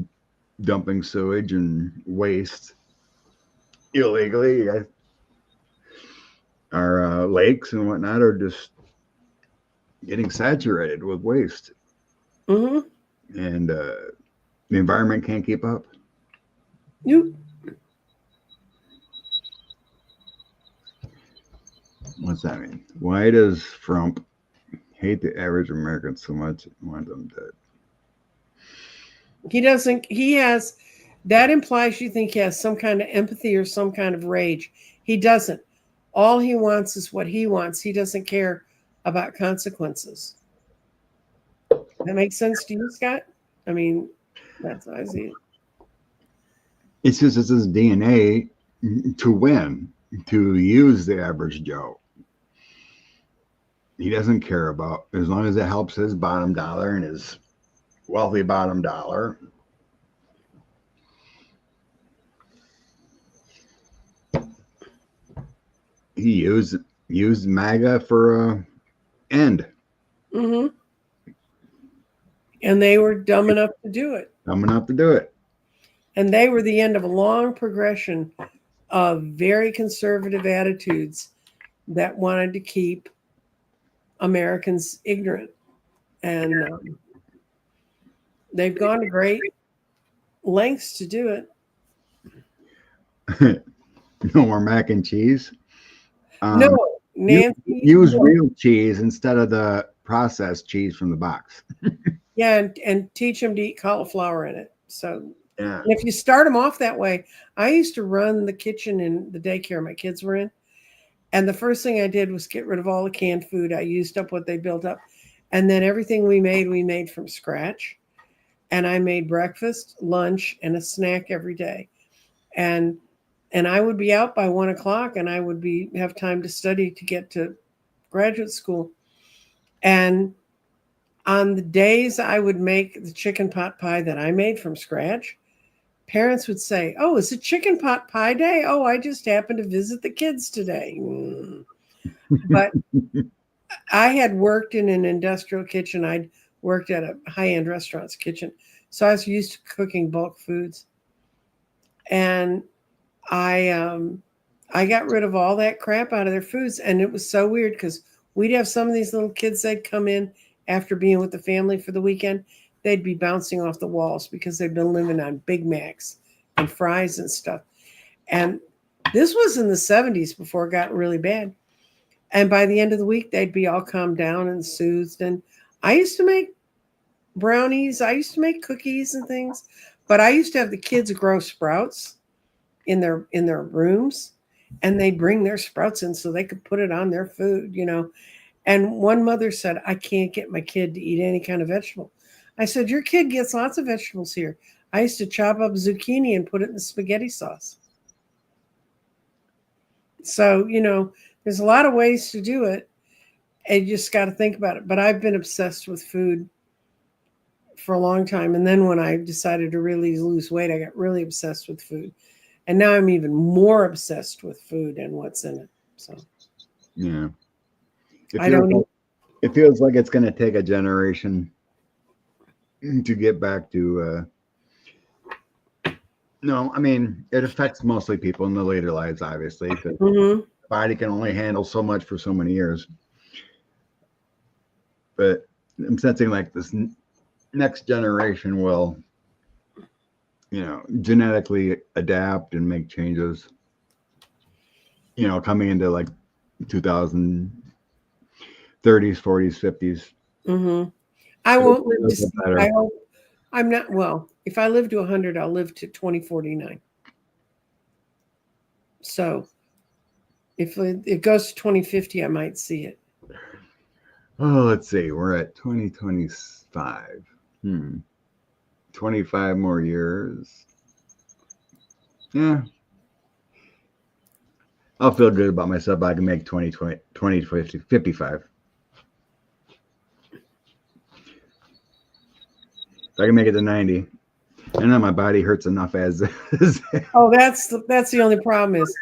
dumping sewage and waste illegally. Our lakes and whatnot are just getting saturated with waste. Mm-hmm. And the environment can't keep up. Nope. What's that mean? Why does Trump hate the average American so much and want them dead? He doesn't. He has. That implies you think he has some kind of empathy or some kind of rage. He doesn't. All he wants is what he wants. He doesn't care about consequences. That makes sense to you, Scott? I mean, that's how I see it. It's just it's his DNA to win, to use the average Joe. He doesn't care about, as long as it helps his bottom dollar and his wealthy bottom dollar. He used MAGA for a end. Mm-hmm. And they were dumb enough to do it. Dumb enough to do it. And they were the end of a long progression of very conservative attitudes that wanted to keep Americans ignorant. And they've gone to great lengths to do it. No more mac and cheese. No, Nancy. Use real cheese instead of the processed cheese from the box. Yeah, and teach them to eat cauliflower in it. So Yeah. if you start them off that way, I used to run the kitchen in the daycare my kids were in. And the first thing I did was get rid of all the canned food. I used up what they built up. And then everything we made from scratch. And I made breakfast, lunch, and a snack every day. And I would be out by 1 o'clock and I would have time to study to get to graduate school. And on the days I would make the chicken pot pie that I made from scratch, parents would say, "Oh, is it chicken pot pie day? Oh, I just happened to visit the kids today." But I had worked in an industrial kitchen. I'd worked at a high-end restaurant's kitchen. So I was used to cooking bulk foods. And I got rid of all that crap out of their foods. And it was so weird because we'd have some of these little kids, they'd come in after being with the family for the weekend. They'd be bouncing off the walls because they'd been living on Big Macs and fries and stuff. And this was in the 70s before it got really bad. And by the end of the week, they'd be all calmed down and soothed. And I used to make brownies. I used to make cookies and things. But I used to have the kids grow sprouts in their rooms. And they'd bring their sprouts in so they could put it on their food, you know. And one mother said, "I can't get my kid to eat any kind of vegetable." I said, "Your kid gets lots of vegetables here." I used to chop up zucchini and put it in the spaghetti sauce. So, you know, there's a lot of ways to do it. And you just got to think about it. But I've been obsessed with food for a long time. And then when I decided to really lose weight, I got really obsessed with food. And now I'm even more obsessed with food and what's in it. So, Yeah. It feels like it's going to take a generation to get back to. No, I mean, it affects mostly people in the later lives, obviously, because the body can only handle so much for so many years. But I'm sensing like this next generation will, you know, genetically adapt and make changes, you know, coming into like 2030s, 40s, 50s. Mm-hmm. I won't live to. I hope I'm not. Well, if I live to 100, I'll live to 2049. So if it goes to 2050, I might see it. Oh, let's see. We're at 2025. 25 more years. Yeah. I'll feel good about myself. I can make 2050, 55. If I can make it to 90. I know my body hurts enough as is. Oh, that's the only problem is,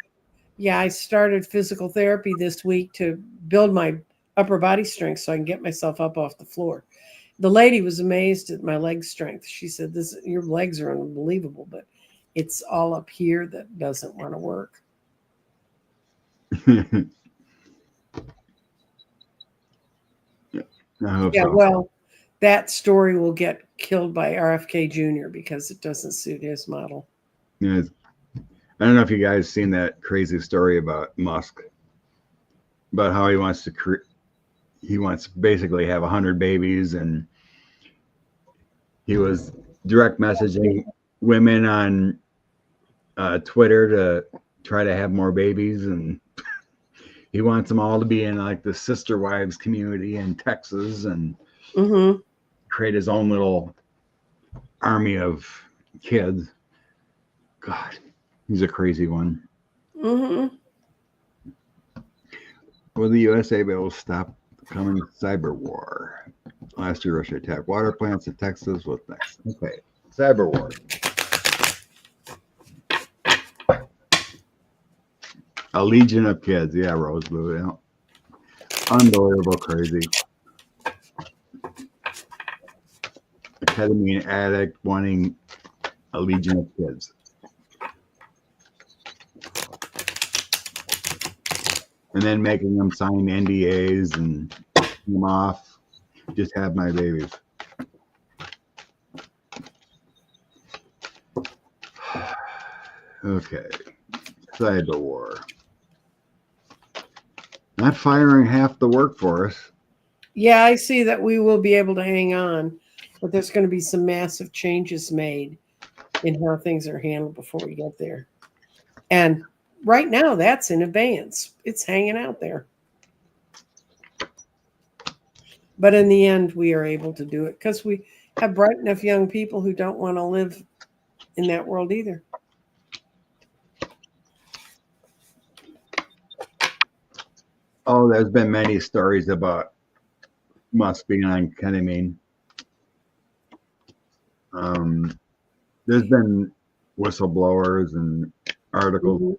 yeah, I started physical therapy this week to build my upper body strength so I can get myself up off the floor. The lady was amazed at my leg strength. She said, your legs are unbelievable, but it's all up here that doesn't want to work. Yeah, so. Well, that story will get killed by RFK Jr. because it doesn't suit his model. Yeah, I don't know if you guys seen that crazy story about Musk, about how he wants to basically have 100 babies, and he was direct messaging women on Twitter to try to have more babies, and he wants them all to be in like the sister wives community in Texas and create his own little army of kids. God, he's a crazy one. Will the USA be able to stop the coming cyber war? Last year, Russia attacked water plants in Texas. What's next? Okay, cyber war. A legion of kids. Yeah, Rose Blue. Yeah. Unbelievable crazy. A ketamine addict wanting a legion of kids. And then making them sign NDAs and them off. Just have my babies. Okay. Cyber war. Not firing half the workforce. Yeah, I see that we will be able to hang on, but there's going to be some massive changes made in how things are handled before we get there. And right now, that's in abeyance. It's hanging out there. But in the end, we are able to do it because we have bright enough young people who don't want to live in that world either. Oh, there's been many stories about Musk being on ketamine. There's been whistleblowers and articles,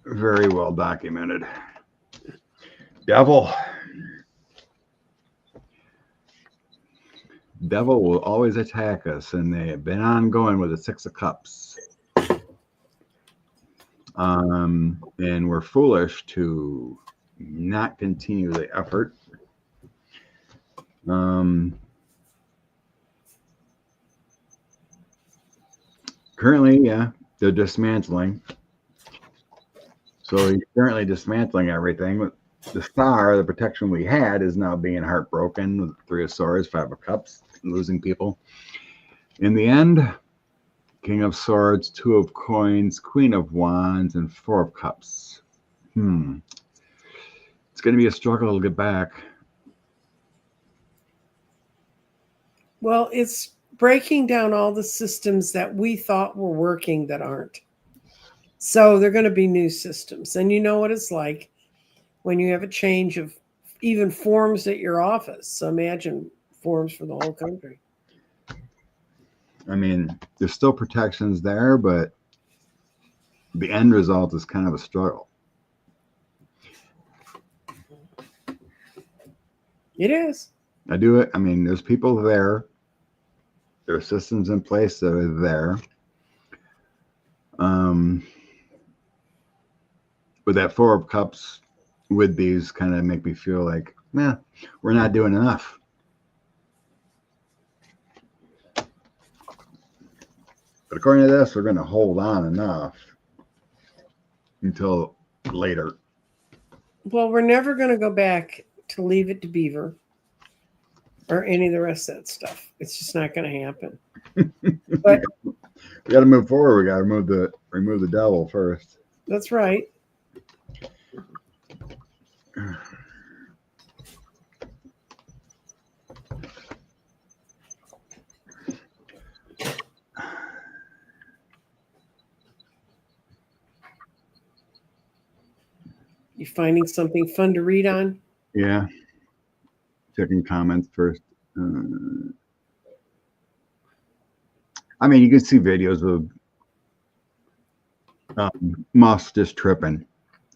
very well documented. Devil will always attack us, and they have been ongoing with the Six of Cups. And we're foolish to not continue the effort. Currently, yeah, they're dismantling. So he's currently dismantling everything. The star, the protection we had, is now being heartbroken with Three of Swords, Five of Cups, losing people. In the end, King of Swords, Two of Coins, Queen of Wands, and Four of Cups. It's going to be a struggle to get back. Well, it's breaking down all the systems that we thought were working that aren't. So they're going to be new systems. And you know what it's like when you have a change of even forms at your office. So imagine forms for the whole country. I mean, there's still protections there, but the end result is kind of a struggle. It is. I do it. I mean, there's people there. There are systems in place that are there. But that Four of Cups with these kind of make me feel like, we're not doing enough. But according to this, we're going to hold on enough until later. Well, we're never going to go back to Leave It to Beaver or any of the rest of that stuff. It's just not going to happen. But we got to move forward. We got to remove the devil first. That's right. You finding something fun to read on? Yeah. Checking comments first. I mean, you can see videos of Musk just tripping.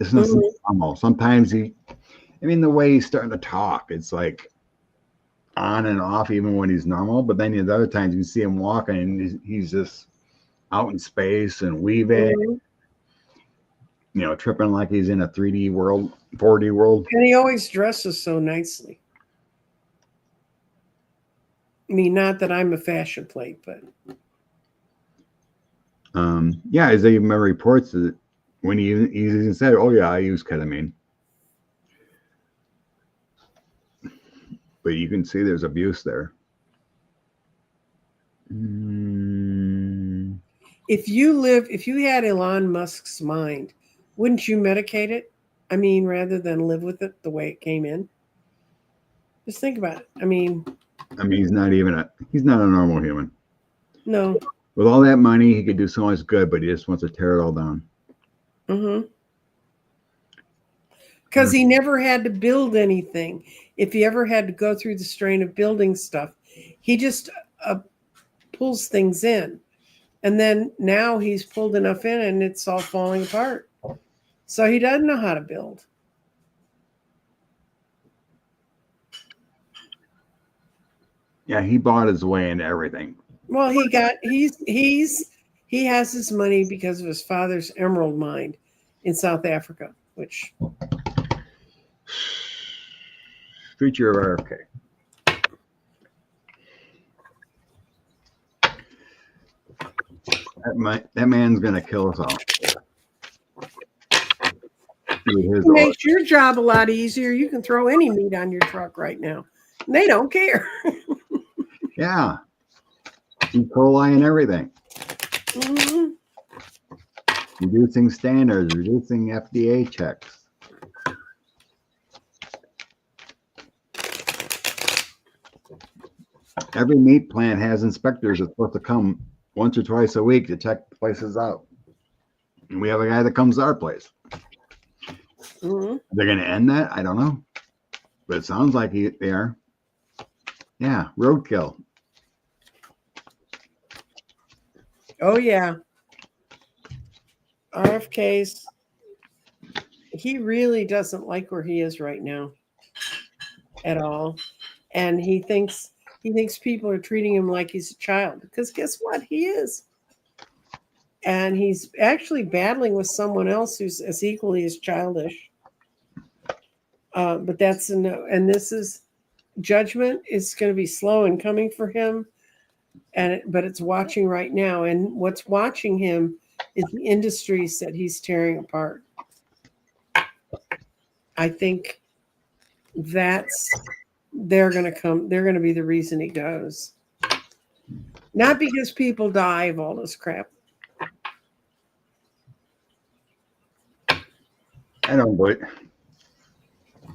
It's not normal. Sometimes the way he's starting to talk, it's like on and off even when he's normal. But then the other times you see him walking and he's just out in space and weaving, tripping like he's in a 3D world, 4D world. And he always dresses so nicely. I mean, not that I'm a fashion plate, but as they even reports that when he even said, "Oh yeah, I use ketamine," but you can see there's abuse there. If you had Elon Musk's mind, wouldn't you medicate it? I mean, rather than live with it the way it came in. Just think about it. I mean, he's not a normal human. No. With all that money, he could do so much good, but he just wants to tear it all down. Because he never had to build anything. If he ever had to go through the strain of building stuff, he just pulls things in. And then now he's pulled enough in and it's all falling apart. So he doesn't know how to build. Yeah, he bought his way into everything. Well, he has his money because of his father's emerald mine in South Africa, which future of RFK. That man's gonna kill us all. It makes your job a lot easier. You can throw any meat on your truck right now. And they don't care. Yeah. E. coli and everything. Mm-hmm. Reducing standards, reducing FDA checks. Every meat plant has inspectors that's supposed to come once or twice a week to check the places out. And we have a guy that comes to our place. Mm-hmm. They're going to end that? I don't know. But it sounds like they are. Yeah, roadkill. Oh, yeah. RFK's, he really doesn't like where he is right now at all. And he thinks people are treating him like he's a child, because guess what? He is. And he's actually battling with someone else who's as equally as childish. But that's a no. And this is judgment is going to be slow in coming for him. But it's watching right now. And what's watching him is the industries that he's tearing apart. I think they're going to be the reason he goes. Not because people die of all this crap. I don't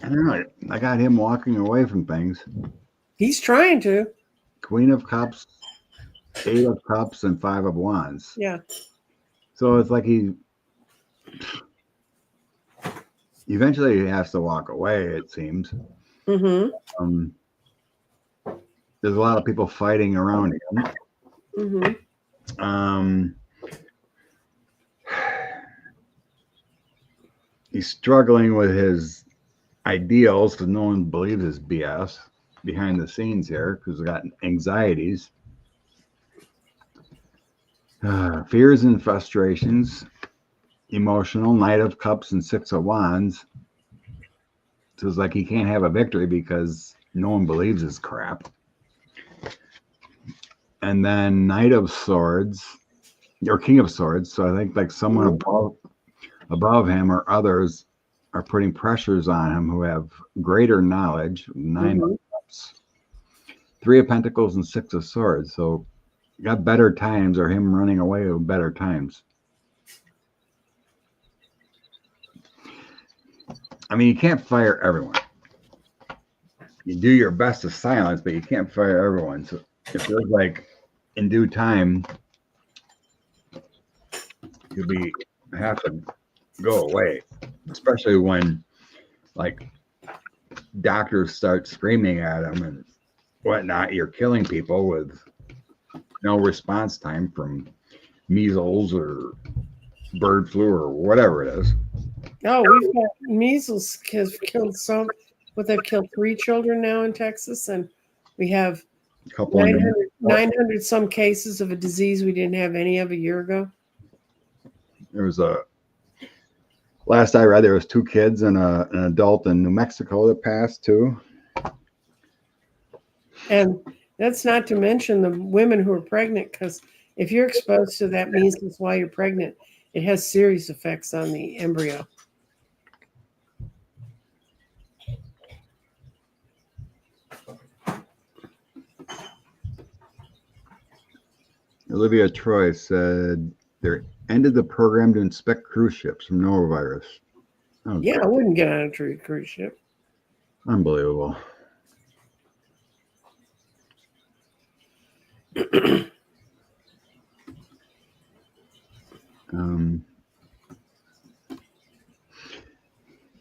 know. I got him walking away from things. He's trying to. Queen of Cups, 8 of Cups, and 5 of Wands. Yeah. So it's like he eventually has to walk away, it seems. Mm-hmm. There's a lot of people fighting around him. Mm-hmm. He's struggling with his ideals because no one believes his BS behind the scenes here, because he's got anxieties, fears and frustrations, emotional, Knight of Cups and 6 of Wands. So it's like he can't have a victory because no one believes his crap. And then Knight of Swords, or King of Swords. So I think like someone above him or others are putting pressures on him who have greater knowledge. 9 of Cups, 3 of Pentacles, and 6 of Swords. So you got better times, or him running away with better times. I mean, you can't fire everyone. You do your best to silence, but you can't fire everyone. So it feels like in due time, you'll have to go away, especially when like doctors start screaming at him and whatnot. You're killing people with no response time from measles or bird flu or whatever it is. Oh, we've got measles has killed they've killed 3 children now in Texas, and we have A couple 900 some cases of a disease we didn't have any of a year ago. There was last I read, there was 2 kids and an adult in New Mexico that passed too. And that's not to mention the women who are pregnant, because if you're exposed to that measles while you're pregnant, it has serious effects on the embryo. Olivia Troy said they ended the program to inspect cruise ships from norovirus. Oh, yeah, I wouldn't get on a cruise ship. Unbelievable.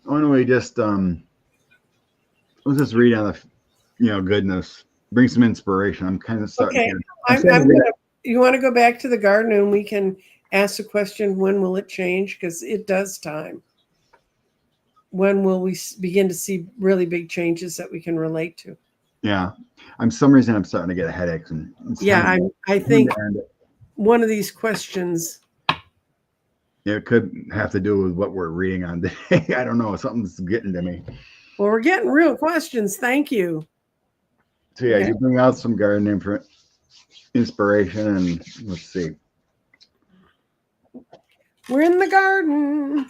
Why don't we just let's just read on the goodness, bring some inspiration. I'm kind of starting. Okay, you want to go back to the garden and we can ask the question, when will it change? Because it does time. When will we begin to see really big changes that we can relate to? Yeah, some reason I'm starting to get a headache. I think one of these questions. It could have to do with what we're reading on today. I don't know. Something's getting to me. Well, we're getting real questions. Thank you. So yeah, you bring out some gardening for inspiration, and let's see. We're in the garden.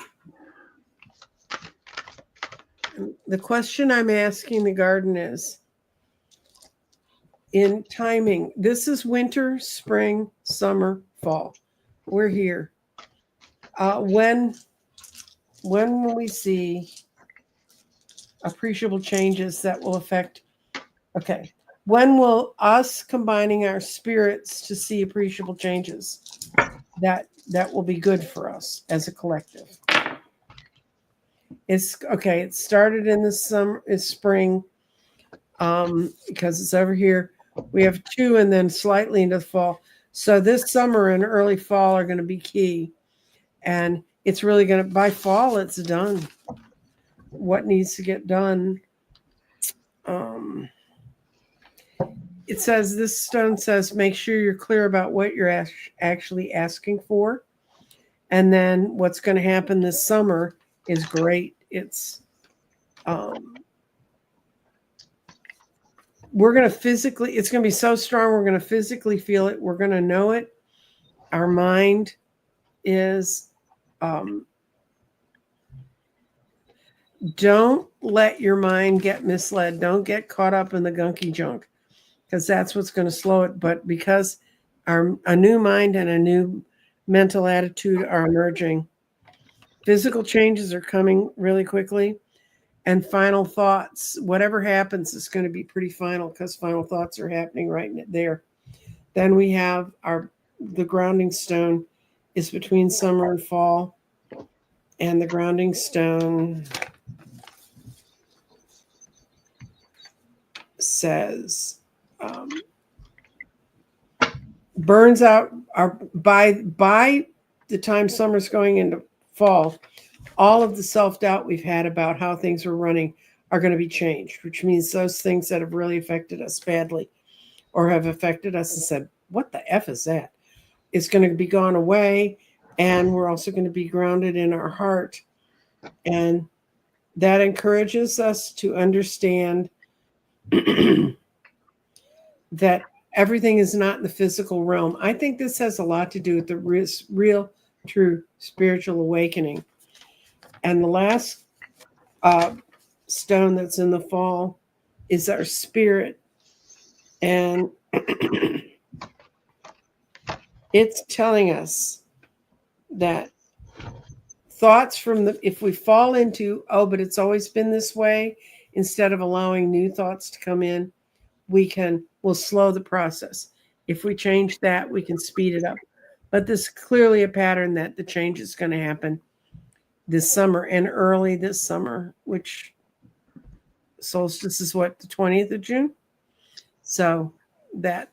The question I'm asking the garden is, in timing, this is winter, spring, summer, fall. We're here. When will we see appreciable changes that will affect? Okay. When will us combining our spirits to see appreciable changes that will be good for us as a collective? It's okay. It started in the summer, it's spring, because it's over here. We have 2 and then slightly into the fall. So this summer and early fall are going to be key. And it's really going to, by fall, it's done. What needs to get done? It says, this stone says, make sure you're clear about what you're actually asking for. And then what's going to happen this summer is great. It's, we're going to physically, it's going to be so strong. We're going to physically feel it. We're going to know it. Our mind is, don't let your mind get misled. Don't get caught up in the gunky junk, because that's what's going to slow it. But because a new mind and a new mental attitude are emerging, physical changes are coming really quickly. And final thoughts, whatever happens, is going to be pretty final, because final thoughts are happening right there. Then we have the grounding stone is between summer and fall. And the grounding stone says, burns out by the time summer's going into fall, all of the self-doubt we've had about how things are running are going to be changed, which means those things that have really affected us badly or have affected us and said, what the F is that? It's going to be gone away. And we're also going to be grounded in our heart. And that encourages us to understand that everything is not in the physical realm. I think this has a lot to do with the real, true spiritual awakening. And the last stone that's in the fall is our spirit. And it's telling us that thoughts if we fall into, but it's always been this way, instead of allowing new thoughts to come in, we'll slow the process. If we change that, we can speed it up. But there's clearly a pattern that the change is going to happen this summer and early this summer, which solstice is what, the 20th of June? So that's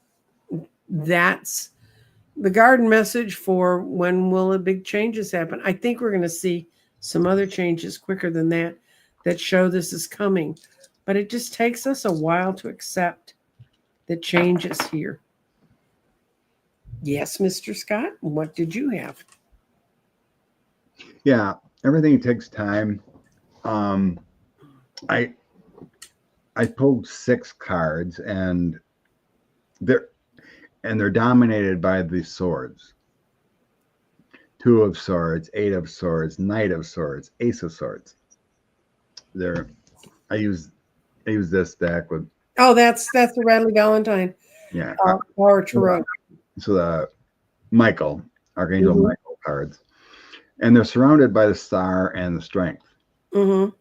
the garden message for when will the big changes happen. I think we're going to see some other changes quicker than that show this is coming. But it just takes us a while to accept that change is here. Yes, Mr. Scott, what did you have? Yeah, everything takes time. I pulled 6 cards, and they're dominated by the swords. 2 of swords, 8 of swords, Knight of swords, Ace of swords. I use this deck with. Oh, that's the Radley Valentine. Yeah. Power Tarot. So the Archangel Michael cards, and they're surrounded by the star and the strength. Mm-hmm.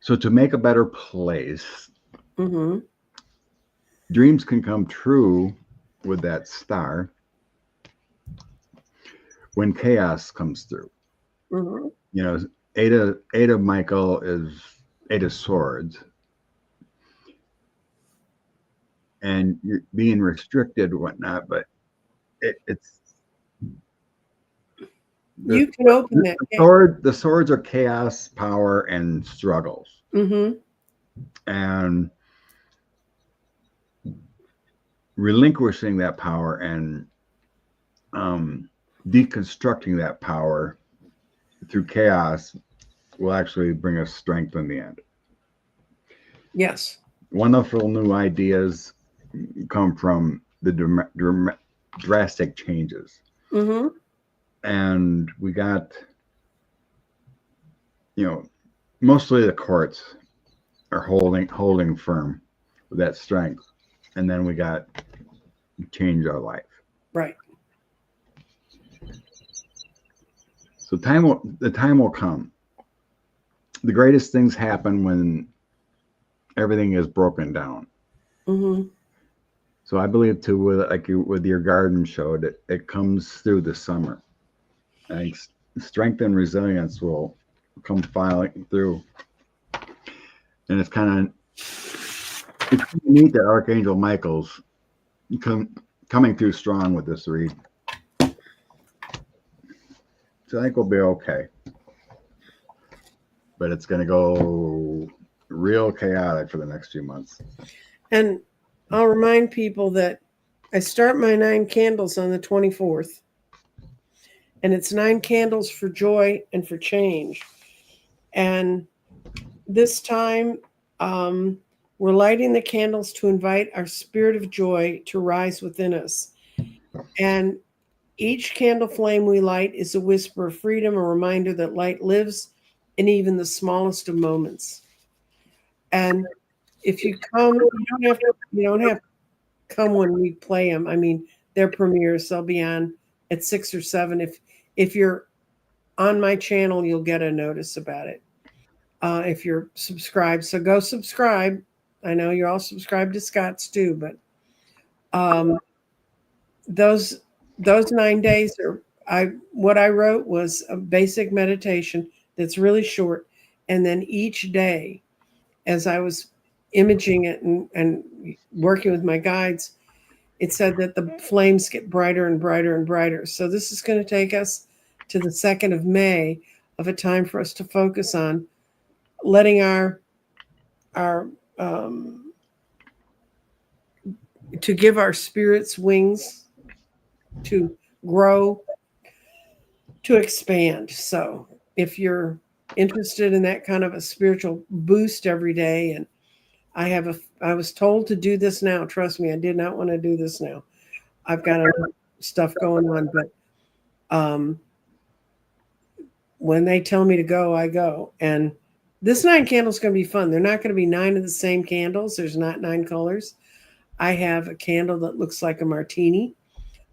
So to make a better place, dreams can come true with that star when chaos comes through. You know, eight of Michael is 8 of swords, and you're being restricted and whatnot, but it's you can open that. The swords are chaos, power, and struggles. And relinquishing that power and deconstructing that power through chaos will actually bring us strength in the end. Yes. Wonderful new ideas come from the drastic changes. And we got, mostly the courts are holding firm with that strength, and then we got change our life. Right. So the time will come. The greatest things happen when everything is broken down. Mm-hmm. So I believe too, with your garden show, that it comes through the summer. I think strength and resilience will come filing through, and it's kind of neat that Archangel Michael's coming through strong with this read. So I think we'll be okay, but it's going to go real chaotic for the next few months. And I'll remind people that I start my 9 candles on the 24th. And it's 9 candles for joy and for change. And this time, we're lighting the candles to invite our spirit of joy to rise within us. And each candle flame we light is a whisper of freedom, a reminder that light lives in even the smallest of moments. And if you come, you don't have to come when we play them. I mean, their premieres, they'll be on at 6 or 7. If you're on my channel, you'll get a notice about it. If you're subscribed, so go subscribe. I know you're all subscribed to Scott's too, but those 9 days what I wrote was a basic meditation that's really short, and then each day, as I was imaging it and working with my guides, it said that the flames get brighter and brighter and brighter. So this is going to take us to the 2nd of May, of a time for us to focus on letting our to give our spirits wings to grow, to expand. So if you're interested in that kind of a spiritual boost every day, and I was told to do this now. Trust me, I did not want to do this now. I've got enough stuff going on, but when they tell me to go, I go. And this 9 candles is going to be fun. They're not going to be 9 of the same candles. There's not 9 colors. I have a candle that looks like a martini.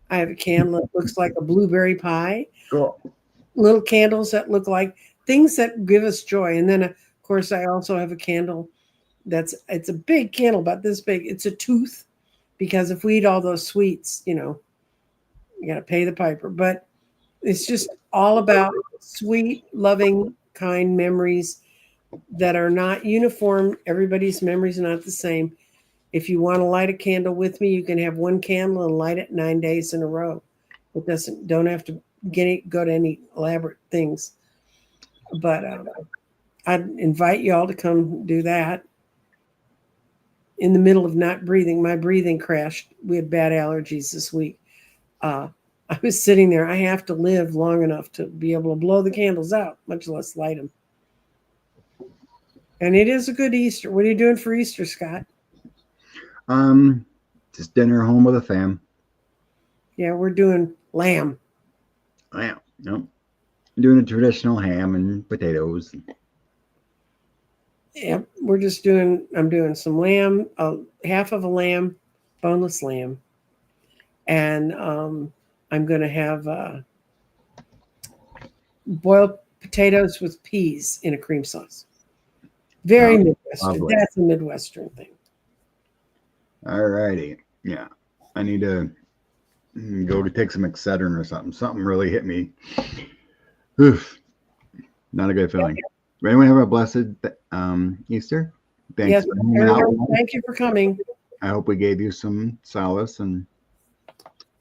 I have a candle that looks like a blueberry pie. Cool. Little candles that look like things that give us joy. And then, of course, I also have a candle it's a big candle, about this big. It's a tooth, because if we eat all those sweets, you got to pay the piper. But it's just all about sweet, loving, kind memories that are not uniform. Everybody's memories are not the same. If you want to light a candle with me, you can have 1 candle and light it 9 days in a row. It don't have to go to any elaborate things. But I'd invite you all to come do that. In the middle of not breathing, my breathing crashed. We had bad allergies this week. I was sitting there. I have to live long enough to be able to blow the candles out, much less light them. And it is a good Easter. What are you doing for Easter, Scott? Just dinner home with a fam. Yeah, we're doing lamb. Lamb. Nope. Doing a traditional ham and potatoes. Yeah, I'm doing some lamb, half of a lamb, boneless lamb. And I'm going to have boiled potatoes with peas in a cream sauce. Very Midwestern. Lovely. That's a Midwestern thing. All righty. Yeah. I need to go to take some Excedrin or something. Something really hit me. Oof. Not a good feeling. Anyone have a blessed Easter? Thanks Yes, for hanging out. thank you for coming. I hope we gave you some solace and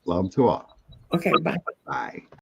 love to all. Okay, bye. Bye.